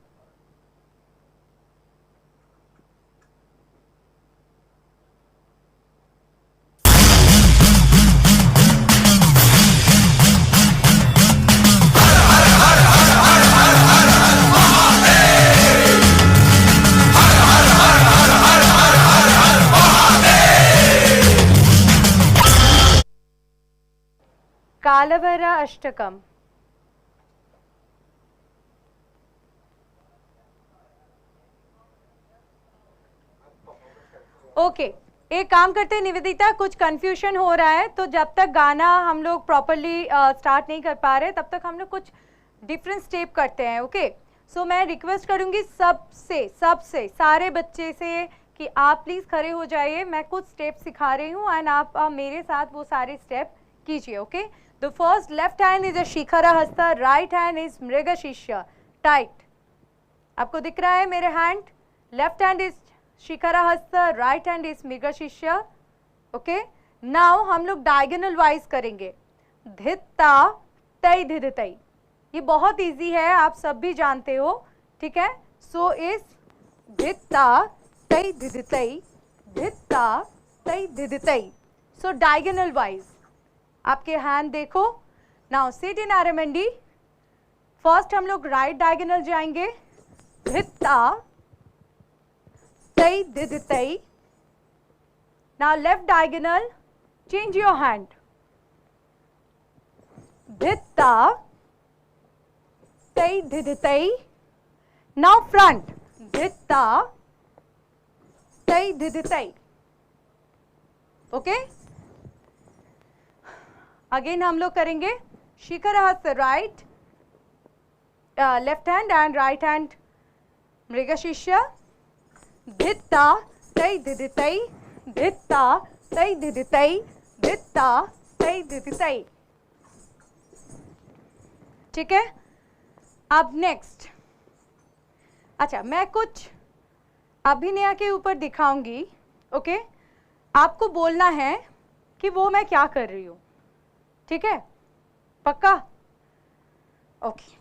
Speaker 1: Kaal Bhairav Ashtakam. Okay, एक काम करते हैं निवेदिता, कुछ कंफ्यूजन हो रहा है तो जब तक गाना हम लोग प्रॉपरली स्टार्ट नहीं कर पा रहे तब तक हम लोग कुछ डिफरेंट स्टेप करते हैं। ओके, सो मैं रिक्वेस्ट करूंगी सबसे सारे बच्चे से कि आप प्लीज खड़े हो जाइए। मैं कुछ स्टेप सिखा रही हूँ एंड आप मेरे साथ वो सारे स्टेप कीजिए। Okay, the first left hand is a शिखरा हस्ता, राइट हैंड इज मृगशिष्य टाइट। आपको दिख रहा है मेरे हैंड? लेफ्ट हैंड इज शिखरा हस्ता, राइट हैंड इज मृगशिष्य। ओके, नाउ हम लोग डायगोनल वाइज करेंगे। धित्ता तई धिदतई, ये बहुत इजी है, आप सब भी जानते हो, ठीक है? सो इस धित्ता तई धिदतई, धित्ता तई धिदतई। सो डायगोनल वाइज आपके हैंड देखो। नाउ सिट इन आरएमएनडी। फर्स्ट हम लोग राइट डायगोनल जाएंगे, धित्ता तई धिदतई। Now left diagonal, change your hand, धित्ता तई धिदतई। नाउ फ्रंट, धित्ता तई धिदतई। ओके, अगेन हम लोग करेंगे शिखरहस्त, right left hand and right hand मृगशिष्य, धित्ता तै धिदितै, धित्ता तै धिदितै, धित्ता तै धिदितै। ठीक है, अब नेक्स्ट, अच्छा मैं कुछ अभिनय के ऊपर दिखाऊंगी, ओके आपको बोलना है कि वो मैं क्या कर रही हूँ, ठीक है, पक्का? ओके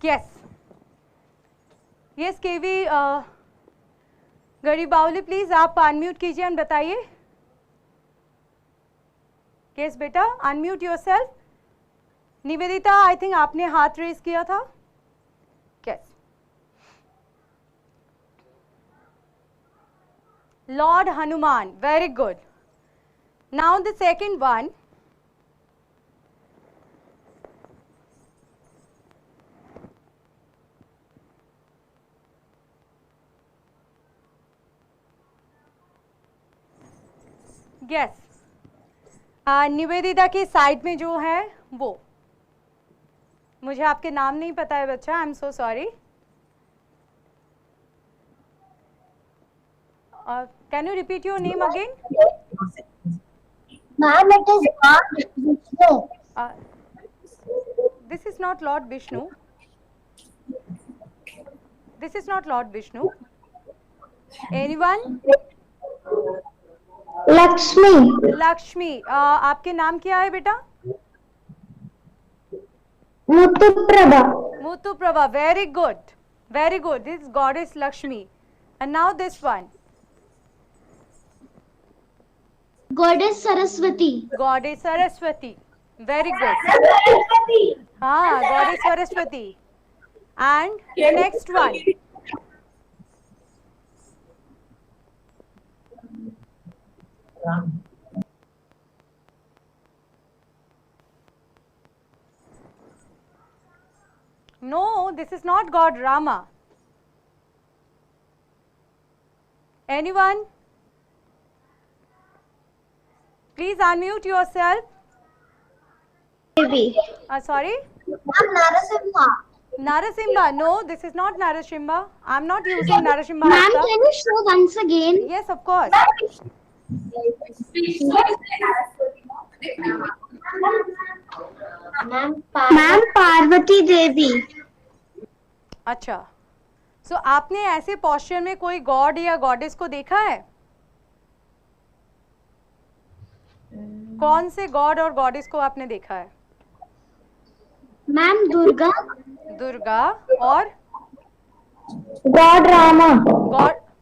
Speaker 1: यस यस केवी गरीबावली प्लीज आप अनम्यूट कीजिए एंड बताइए। यस बेटा unmute yourself. Nivedita I think आपने हाथ रेज किया था। Yes lord Hanuman, very good. Now the second one, yes Nivedita की साइड में जो है वो, मुझे आपके नाम नहीं पता है बच्चा, आई am so sorry. Can you repeat your name again?
Speaker 8: Ma'am, it is Lord Vishnu.
Speaker 1: This is not Lord Vishnu. This is not Lord Vishnu. Anyone?
Speaker 8: Lakshmi.
Speaker 1: Lakshmi, आपके नाम क्या है बेटा?
Speaker 8: Muthuprabha.
Speaker 1: Muthuprabha, very good, very good. This is goddess Lakshmi. And now this one,
Speaker 8: Goddess Saraswati.
Speaker 1: goddess Saraswati, very good. हाँ, goddess Saraswati. And the next one, no, this is not God Rama. Anyone? Please unmute yourself.
Speaker 8: Baby.
Speaker 1: Sorry?
Speaker 8: Ma'am, Narasimha.
Speaker 1: Narasimha, no, this is not Narasimha. I'm not using Narasimha.
Speaker 8: Ma'am,
Speaker 1: Hasta.
Speaker 8: can you show once again?
Speaker 1: Yes, of course.
Speaker 8: Ma'am, Parvati Devi.
Speaker 1: अच्छा, सो आपने ऐसे posture में कोई God या goddess को देखा है? कौन से गॉड और गॉडेस को आपने देखा है?
Speaker 8: Ma'am, Durga.
Speaker 1: दुर्गा और
Speaker 8: God Rama.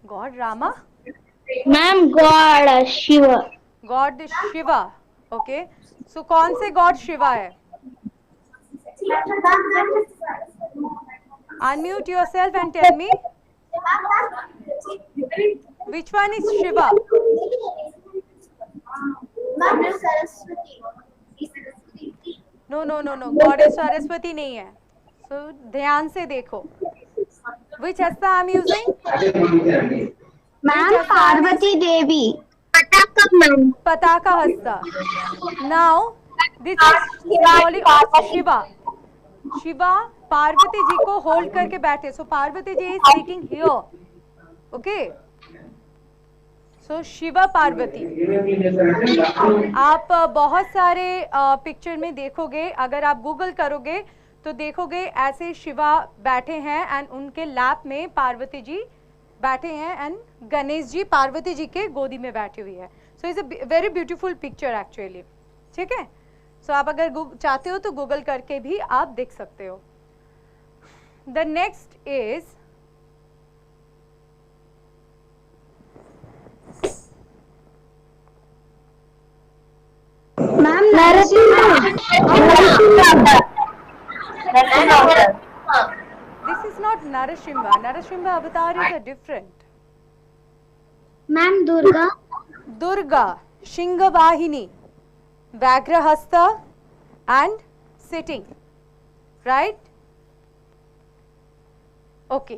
Speaker 1: God Rama,
Speaker 8: Ma'am, God Shiva.
Speaker 1: God Shiva, okay. So कौन से गॉड शिवा है? Unmute yourself and tell me which one is Shiva? No, no, no, no. Goddess Saraswati नहीं है. So ध्यान से देखो. Which hasta I'm using?
Speaker 8: Ma'am, Parvati Devi. Pataka, ma'am.
Speaker 1: Pataka hasta. Now this is symbolic of Shiva. Shiva Parvati ji को hold करके बैठे, सो Parvati ji is sitting here, okay. सो शिवा पार्वती, आप बहुत सारे पिक्चर में देखोगे, अगर आप गूगल करोगे तो देखोगे ऐसे शिवा बैठे हैं एंड उनके लैप में पार्वती जी बैठे हैं एंड गणेश जी पार्वती जी के गोदी में बैठे हुए हैं। So it's a very beautiful picture actually, ठीक है। सो आप अगर चाहते हो तो गूगल करके भी आप देख सकते हो। The next is
Speaker 8: Ma'am, Narasimha.
Speaker 1: This is not Narasimha. Narasimha avatar is a different.
Speaker 8: Ma'am, Durga.
Speaker 1: Durga, Shingavahini, Vagrahasta and sitting. Right? Okay,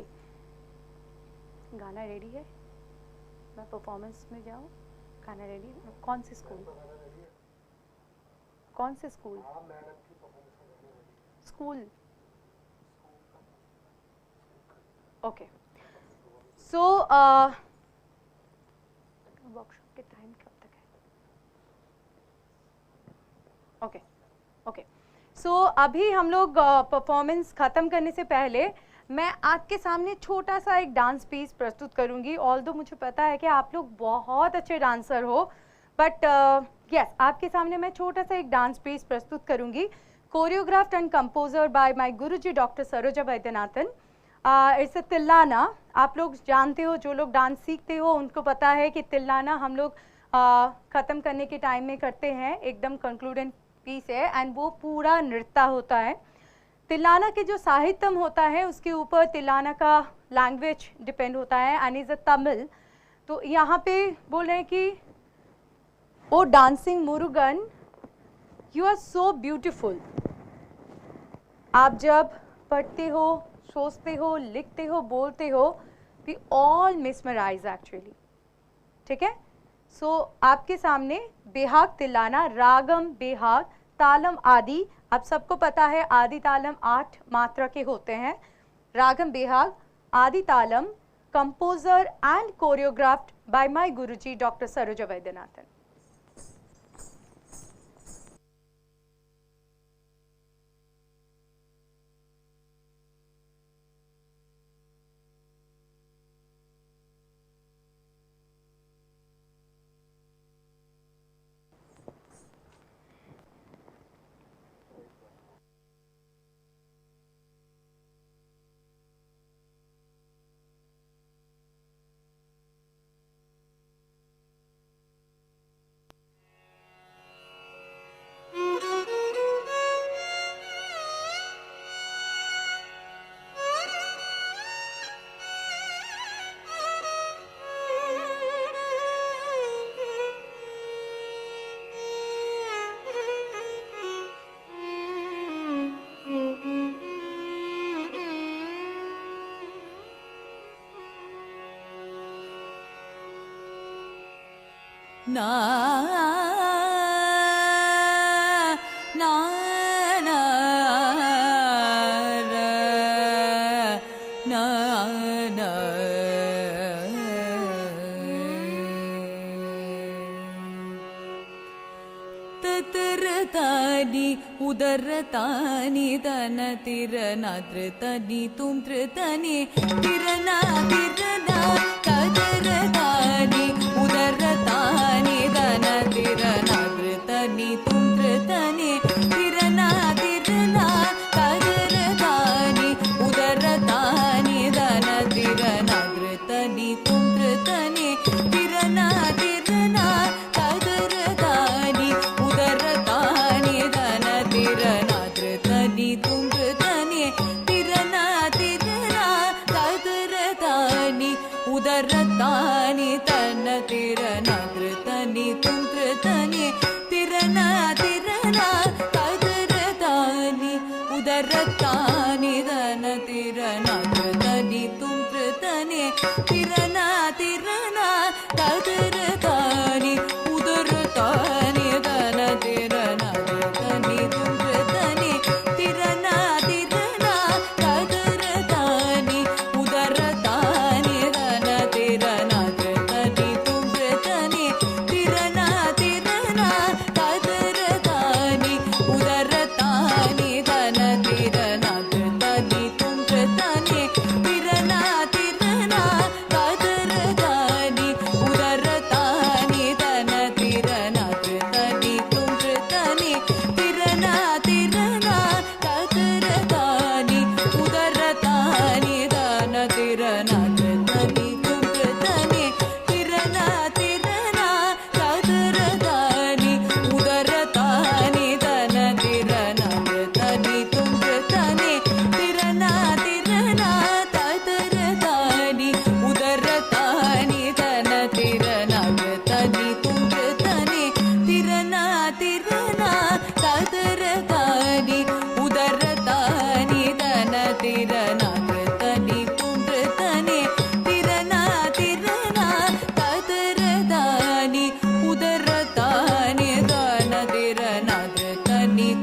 Speaker 1: गाना रेडी है? मैं परफॉर्मेंस में जाऊँ? गाना रेडी? कौन से स्कूल? कौन से school? School, okay. So workshop के टाइम कब तक है? Okay okay. सो अभी हम लोग परफॉर्मेंस ख़त्म करने से पहले मैं आपके सामने छोटा सा एक डांस पीस प्रस्तुत करूंगी। ऑल्दो मुझे पता है कि आप लोग बहुत अच्छे डांसर हो, बट यस, आपके सामने मैं छोटा सा एक डांस पीस प्रस्तुत करूंगी, choreographed and composer by my guruji doctor Saroja Vaidyanathan. It's a thillana. आप लोग जानते हो, जो लोग डांस सीखते हो उनको पता है कि तिल्लाना हम लोग ख़त्म करने के टाइम में करते हैं, एकदम कंक्लूडेंट पीस है एंड वो पूरा नृत्य होता है। तिल्लाना के जो साहित्यम होता है उसके ऊपर तिल्लाना का लैंग्वेज डिपेंड होता है एंड इज़ अ तमिल। तो यहाँ पे बोल रहे हैं कि oh dancing Murugan you are so beautiful. आप जब पढ़ते हो, सोचते हो, लिखते हो, बोलते हो, वी ऑल मिसमराइज एक्चुअली, ठीक है? सो आपके सामने बेहाग तिल्लाना, रागम बेहाग, तालम आदि। आप सबको पता है आदि तालम 8 मात्रा के होते हैं। Ragam Behag, Adi talam, composer and choreographed by my guruji doctor Saroja Vaidyanathan.
Speaker 6: ना ना ना ना ना तत्रतानि उदरतानि तनतिरनादृतनि तुमृतनि तिरना तिरना तदरतानि उदरतानि तनतिरनादृतनि तुमृतनि तिरना तिरना तदरतानि उदरतानि तनतिरनादृतनि तुमृतनि तिरना तिरना तदरतानि उदरतानि तनतिरनादृतनि तुमृतनि तिरना तिरना तदरतानि उदरतानि तनतिरनादृतनि तुमृतनि तिरना तिरना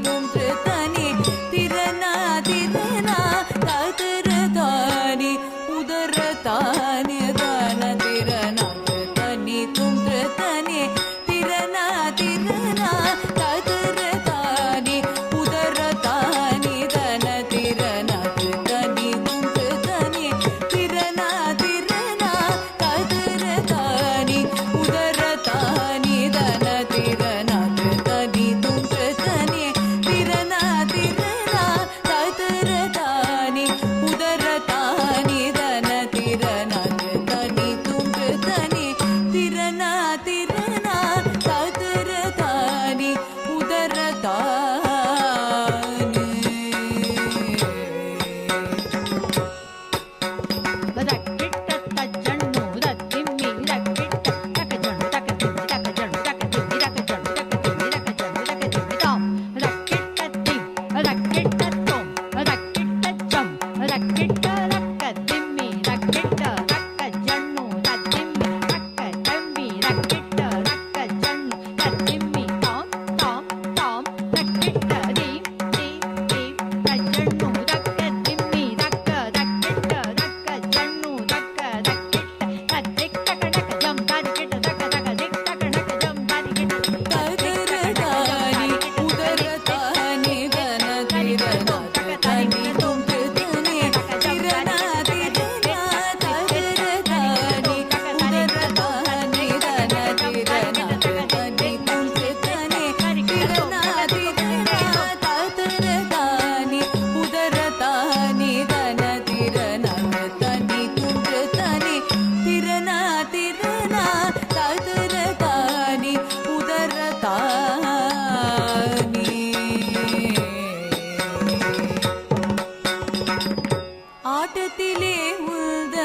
Speaker 6: தும் திருத்தனி திரனா திரனா ததிரதானி உதரதானி தான திரனா திருத்தனி தும் திருத்தனி திரனா திரனா ததிரதானி உதரதானி தன திரனா திருத்தனி தும் திருத்தனி திரனா திரனா ததிரதானி உதரதானி தன திரனா திருத்தனி தும் திருத்தனி திரனா திரனா ததிரதானி உதரதானி தன திரனா திருத்தனி தும் திருத்தனி திரனா திரனா ததிரதானி உதரதானி ததிரதானி உதரதானி தன திரனா திருத்தனி தும் திருத்தனி திரனா திரனா ததிரதானி உதரதானி தன திரனா திருத்தனி தும் திருத்தனி திரனா திரனா ததிரதானி உதரதானி தன திரனா திருத்தனி தும் திருத்தனி திரனா திரனா ததிரதானி உதரதானி ஆட்டத்திலே உள்த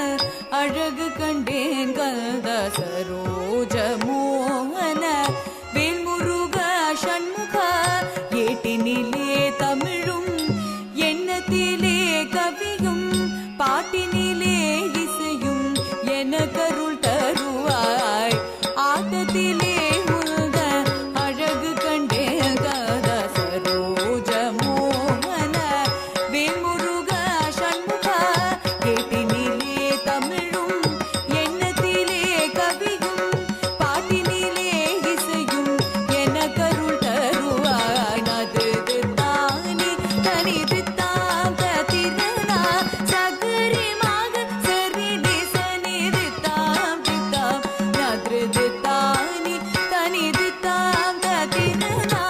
Speaker 6: அழகு கண்டேன் கல்த சரோஜ மோகன வேல்முருக ஷண்முக ஏட்டினிலே தமிழும் எண்ணத்திலே கவியும் பாட்டினிலே இசையும் என கருள் தருவாய் ஆட்டத்திலே உள்த அழகு கண்டேன் கல்த சரோஜ மோகன வேல்முருக ஷண்முக ஏட்டினிலே தமிழும் எண்ணத்திலே கவியும் பாட்டினிலே இசையும் என கருள் தருவாய் நது தானி தனிது தாம் திரனா சகரி மாக சரி நிசனிது தாம் தித்தாம் நது தானி தனிது தாம் திரனா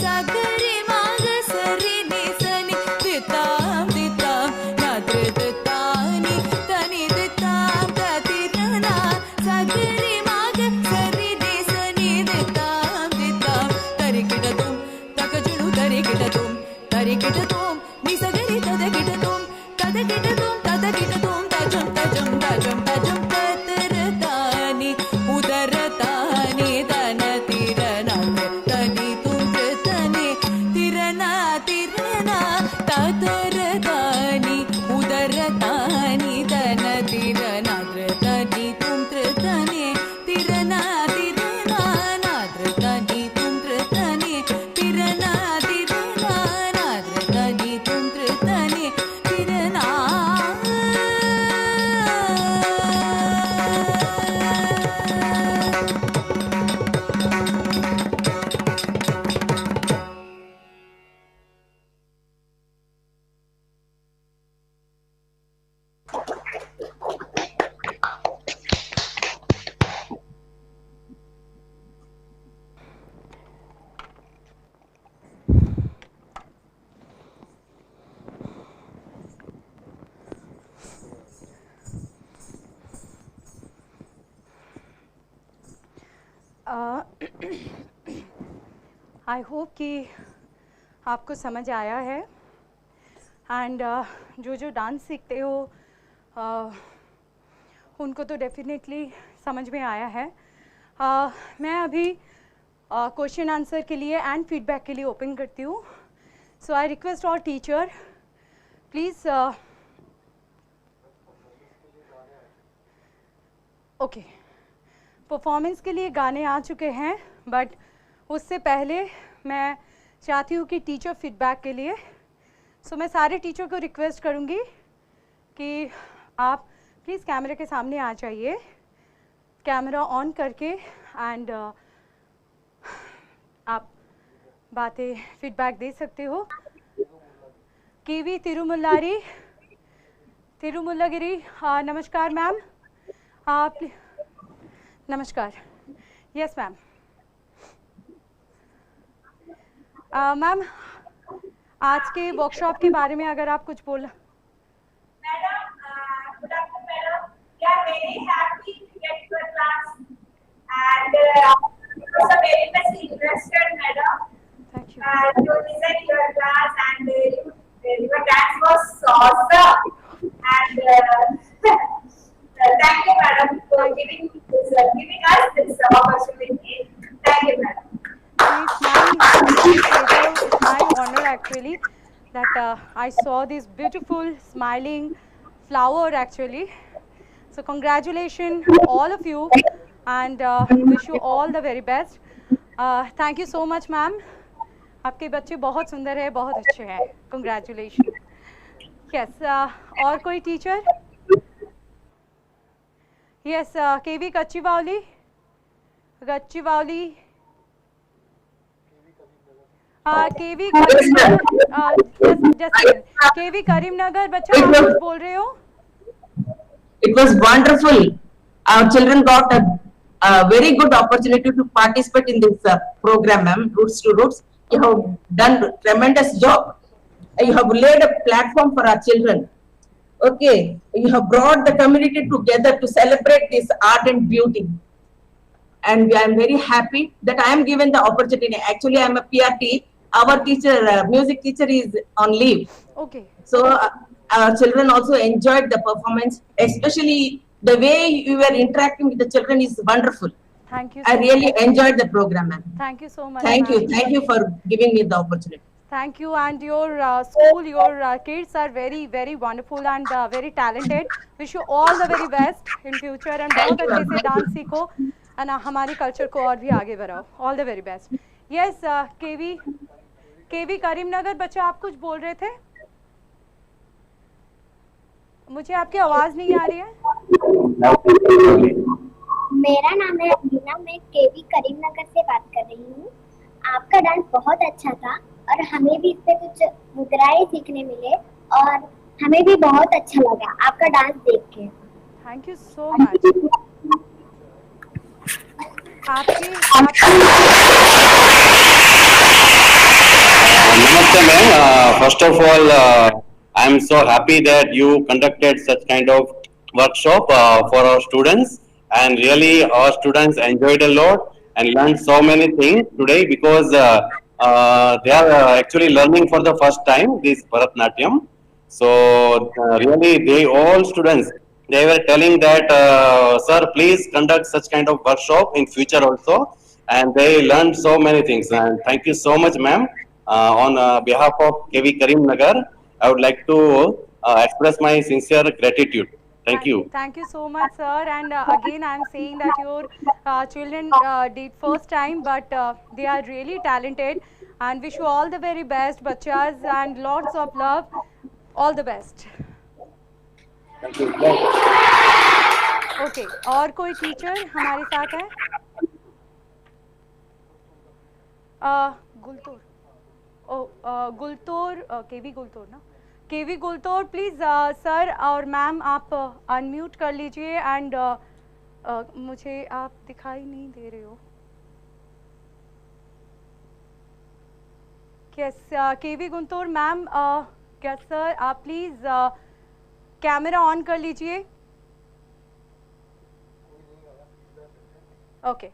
Speaker 6: சகரி மாக சரி நிசனி தித்தாம் தித்தாம் நது தானி தனிது தாம் திரனா சகரி மாக சரி நிசனி தித்தாம் தித்தாம் தரிக்கிடதும் தகஜுடு தரிக்கிடதும் தரிக்கிடதும் நிசகரி ததகிடதும் ததகிடதும் ததகிடதும் தஜம் தஜம் தஜம் தஜம் ததிரதானி உதரதானி தன திரனா திருத்தனி தும் திருத்தனி திரனா திரனா ததிரதானி உதரதானி தன திரனா திருத்தனி தும் திருத்தனி திரனா திரனா திருத்தனி தும் திருத்தனி திரனா திரனா திருத்தனி தும் திருத்தனி திரனா
Speaker 1: आई होप कि आपको समझ आया है एंड जो जो डांस सीखते हो उनको तो डेफिनेटली समझ में आया है। मैं अभी क्वेश्चन आंसर के लिए एंड फीडबैक के लिए ओपन करती हूँ। So I request all teacher please okay performance के लिए गाने आ चुके हैं, बट उससे पहले मैं चाहती हूँ कि टीचर फीडबैक के लिए सो मैं सारे टीचर को रिक्वेस्ट करूँगी कि आप प्लीज़ कैमरे के सामने आ जाइए, कैमरा ऑन करके एंड आप बातें फीडबैक दे सकते हो। केवी तिरुमुल्लागिरी, नमस्कार मैम। आप नमस्कार। Yes ma'am. मैम आज के वर्कशॉप के बारे में अगर आप कुछ बोला।
Speaker 12: Good afternoon, madam. We are very happy to get your class, and it was a very much interested, madam.
Speaker 1: Thank you.
Speaker 12: And to listen your class, and your dance was awesome. And thank you, madam, for giving us this opportunity. Thank you, madam.
Speaker 1: It's my honor actually that I saw this beautiful smiling flower actually. So congratulations all of you and wish you all the very best. Thank you so much ma'am. आपके बच्चे बहुत सुंदर है, बहुत अच्छे हैं. Congratulations. Yes. और कोई टीचर? Yes. केवी गच्चीवाली. केवी केवी करीमनगर बच्चा आप कुछ बोल रहे हो?
Speaker 11: It was wonderful. Our children got a very good opportunity to participate in this program, ma'am. Roots to Roots. You have done a tremendous job. You have laid a platform for our children. Okay, you have brought the community together to celebrate this art and beauty. And I am very happy that I am given the opportunity. Actually, I am a PRT. Our teacher, music teacher, is on leave.
Speaker 1: Okay.
Speaker 11: So our children also enjoyed the performance, especially the way you were interacting with the children is wonderful.
Speaker 1: Thank you.
Speaker 11: I really enjoyed the program, ma'am.
Speaker 1: Thank you so much.
Speaker 11: Thank you for giving me the opportunity.
Speaker 1: Thank you, and your school, your kids are very, very wonderful and very talented. Wish you all the very best in future and बहुत अच्छे से dance सीखो and हमारी culture को और भी आगे बढ़ाओ. All the very best. Yes, केवी करीमनगर बच्चा आप कुछ बोल रहे थे? मुझे आपकी आवाज नहीं आ रही है.
Speaker 8: मेरा नाम है अमीना, मैं केवी करीमनगर से बात कर रही हूँ. आपका डांस बहुत अच्छा था और हमें भी इससे कुछ मुद्राएं सीखने मिले और हमें भी बहुत अच्छा लगा आपका डांस देख के.
Speaker 1: Thank you so much.
Speaker 13: Namaste ma'am. First of all, I am so happy that you conducted such kind of workshop for our students, and really our students enjoyed a lot and learned so many things today because they are actually learning for the first time this Bharatnatyam. So really all students, they were telling that sir, please conduct such kind of workshop in future also, and they learned so many things. And thank you so much ma'am. On behalf of KV Karimnagar, I would like to express my sincere gratitude. Thank you.
Speaker 1: Thank you so much, sir. And again, I am saying that your children did first time, but they are really talented. And wish you all the very best, bachas, and lots of love. All the best.
Speaker 13: Thank you.
Speaker 1: Okay. और कोई teacher हमारे साथ है? गुलतोर. गुलतोर, केवी गुलतोर ना? केवी गुलतोर, please sir और ma'am आप unmute कर लीजिए एंड मुझे आप दिखाई नहीं दे रहे हो. यस, केवी गुलतोर मैम, क्या सर आप प्लीज़ कैमरा ऑन कर लीजिए. Okay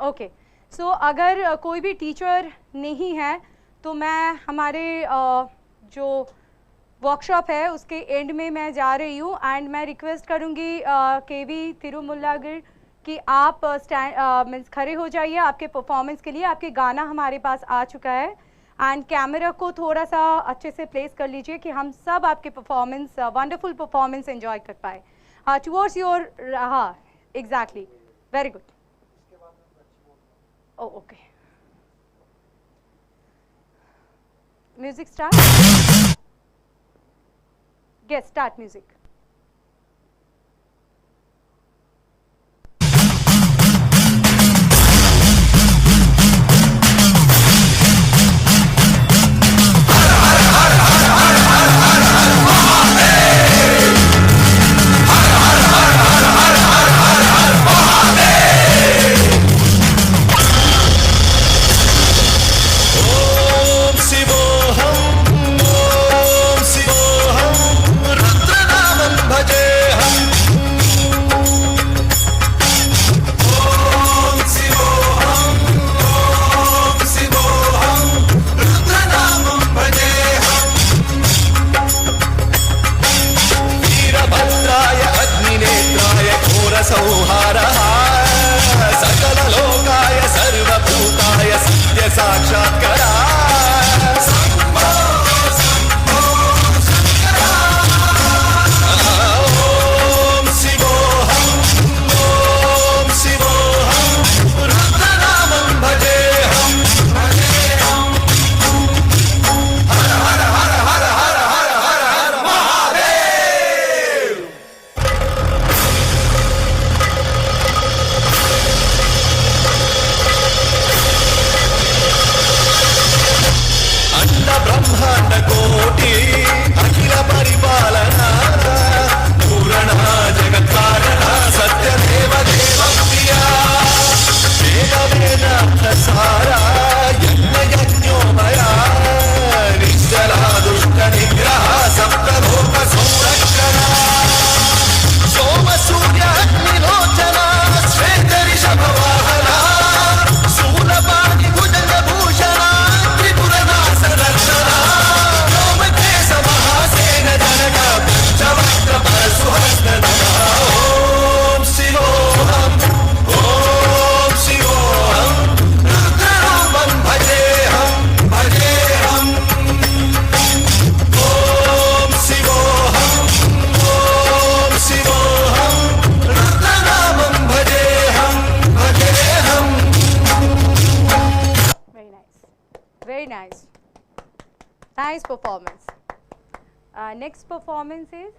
Speaker 1: okay. सो अगर कोई भी टीचर नहीं है तो मैं हमारे जो वर्कशॉप है उसके एंड में मैं जा रही हूँ एंड मैं रिक्वेस्ट करूँगी केवी तिरुमुल्लागिर कि आप मीन्स खड़े हो जाइए आपके परफॉर्मेंस के लिए. आपके गाना हमारे पास आ चुका है एंड कैमरा को थोड़ा सा अच्छे से प्लेस कर लीजिए कि हम सब आपके परफॉर्मेंस, वंडरफुल परफॉर्मेंस एंजॉय कर पाए. टुवर्ड्स योर, हाँ exactly, very good. Oh, okay. Music start. Guess, start music.
Speaker 14: संहारः सकललोकाय सर्वभूताय सत्य साक्षात्करा ॐ शिवोऽहम् ॐ शिवोऽहम् रुद्रनामं भजेऽहम् हर हर हर हर हर हर हर हर महादेव। ब्रह्मांड कोटि अखिल परिपालना पूर्ण जगत्कारण सत्यदेव देवप्रिया वेद वेदांत सारा यज्ञ यज्ञोमया निश्चला दुष्ट निग्रह सप्तलोक संरक्षणा सोम सूर्य अग्निलोचना श्वेत ऋषभ वाहना शूलपाणि भुजंग भूषणा ॐ शिवोऽहम् ॐ शिवोऽहम् रुद्रनामं भजेऽहम् भजेऽहम् ॐ शिवोऽहम् ॐ शिवोऽहम् रुद्रनामं भजेऽहम् भजेऽहम्।
Speaker 1: Very nice. Very nice. Nice performance. Next performance is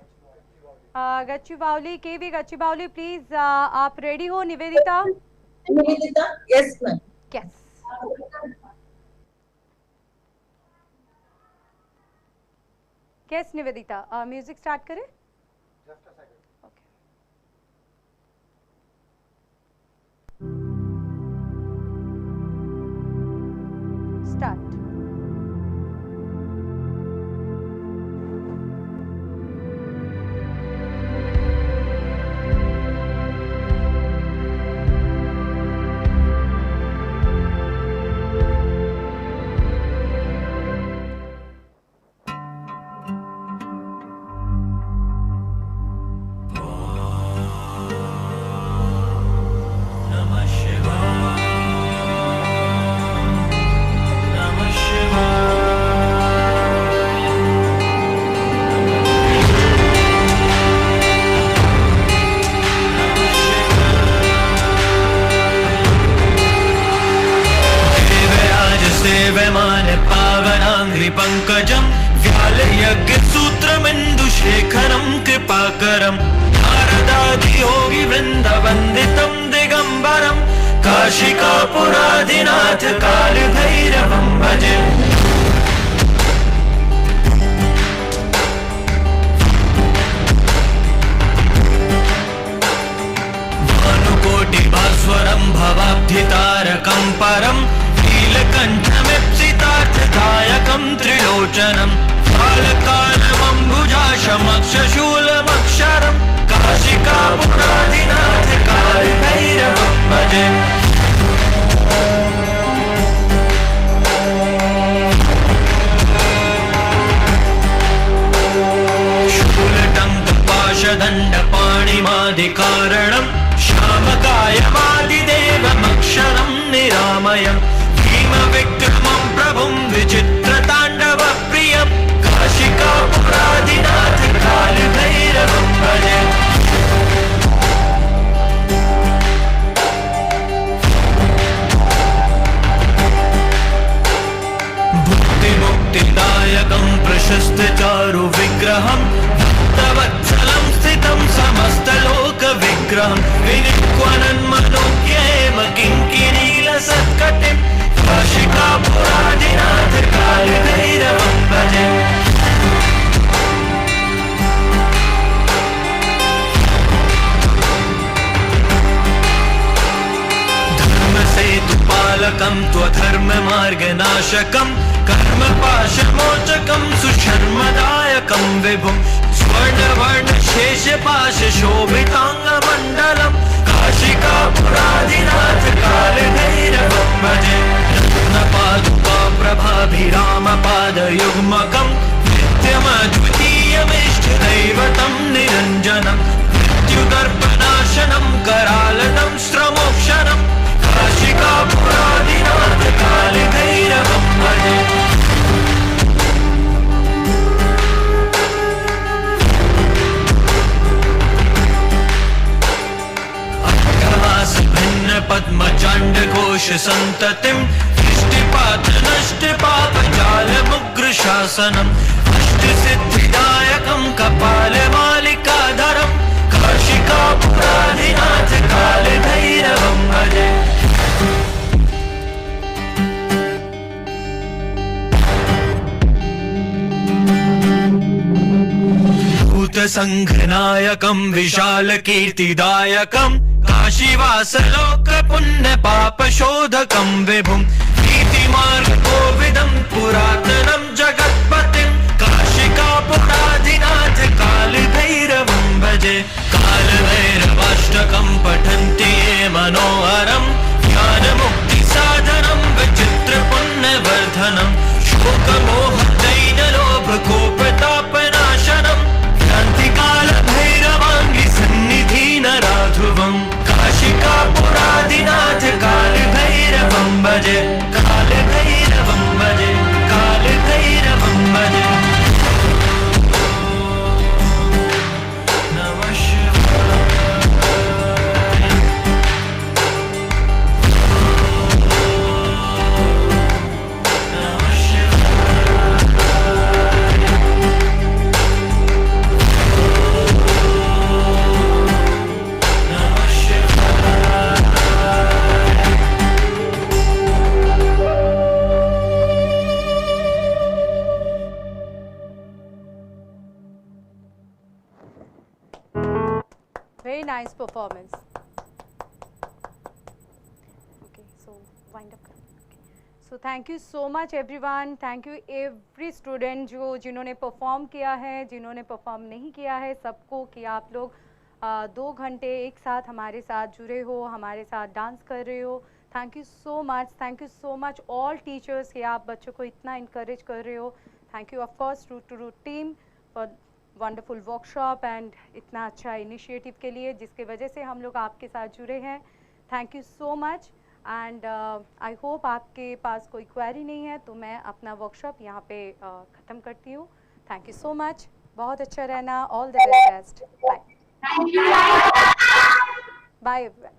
Speaker 1: Gachibowli, KV Gachibowli, please. आप ready हो Nivedita?
Speaker 11: Nivedita, yes ma'am.
Speaker 1: Yes. Yes, Nivedita. Music start करें?
Speaker 14: Just a second.
Speaker 1: Okay. Start.
Speaker 15: पङ्कजं व्यालयज्ञसूत्रमिन्दुशेखरं कृपाकरं नारदादियोगिवृन्दवन्दितं दिगम्बरं काशिकापुरादिनाथ कालभैरवं भजे। भानुकोटिभास्वरं भवाब्धितारकं परं नीलकण्ठमिप्सितार्थदायकं त्रिलोचनं कालकालमम्बुजाशमक्षशूलमक्षरं काशिकापुरादिनाथ कालभैरवं भजे। प्रशस्त चारु विग्रहम् भक्तवत्सलं स्थितं समस्तलोकविग्रहं विनिक्वनन्मनोज्ञेम किङ्किणीलसत्कटिं काशिकापुरादिनाथ कालभैरवं भजे। धर्मसेतुपालकं त्वधर्ममार्गनाशकं कर्मपाशमोचकं सुशर्मदायकं विभुं स्वर्णवर्णशेषपाशशोभिताङ्गमण्डलं काशिकापुरादिनाथ कालभैरवं भजे। रत्नपादुका प्रभाभिरामपादयुग्मकं नित्यमद्वितीयमिष्टदैवतं निरञ्जनं मृत्युदर्पनाशनं करालदं श्रमोक्षणं काशिकापुरादिनाथ कालभैरवं भजे। पद्मचाण्डघोष सन्ततिं दृष्टिपात नष्टपापजालमुग्रशासनम् अष्टसिद्धिदायकं कपालमालिकाधरं काशिकापुरादिनाथ कालभैरवं भजे। भूतसङ्घनायकं विशालकीर्तिदायकं काशीवासलोक पुण्य पाप शोधकं विभुं नीतिमार्गकोविदं पुरातनं जगत्पतिं काशिकापुरादिनाथ कालभैरवं भजे। कालभैरवाष्टकं पठन्ति ये मनोहरं ज्ञानमुक्तिसाधनं विचित्रपुण्यवर्धनं शोकमोहदैन्यलोभकोपतापनाशनं क्रान्तिकालभैरवाङ्गि सन्निधिनराध्रुवम् काशिकापुरादिनाथ कालभैरवं भजे। कालभैरवं भजे। कालभैरवं भजे। नमः शिवाय। नमः
Speaker 1: Very nice performance. Okay, so wind up. So thank you so much everyone. Thank you every student जिन्होंने perform किया है, जिन्होंने perform नहीं किया है, सबको कि आप लोग 2 घंटे एक साथ हमारे साथ जुड़े हो, हमारे साथ डांस कर रहे हो। Thank you so much all teachers कि आप बच्चों को इतना इंकरेज कर रहे हो। Thank you of course to team for wonderful workshop and इतना अच्छा इनिशिएटिव के लिए जिसके वजह से हम लोग आपके साथ जुड़े हैं। Thank you so much and I hope आपके पास कोई क्वेरी नहीं है तो मैं अपना वर्कशॉप यहाँ पे ख़त्म करती हूँ। थैंक यू सो मच, बहुत अच्छा रहना, all the very best, bye bye everyone.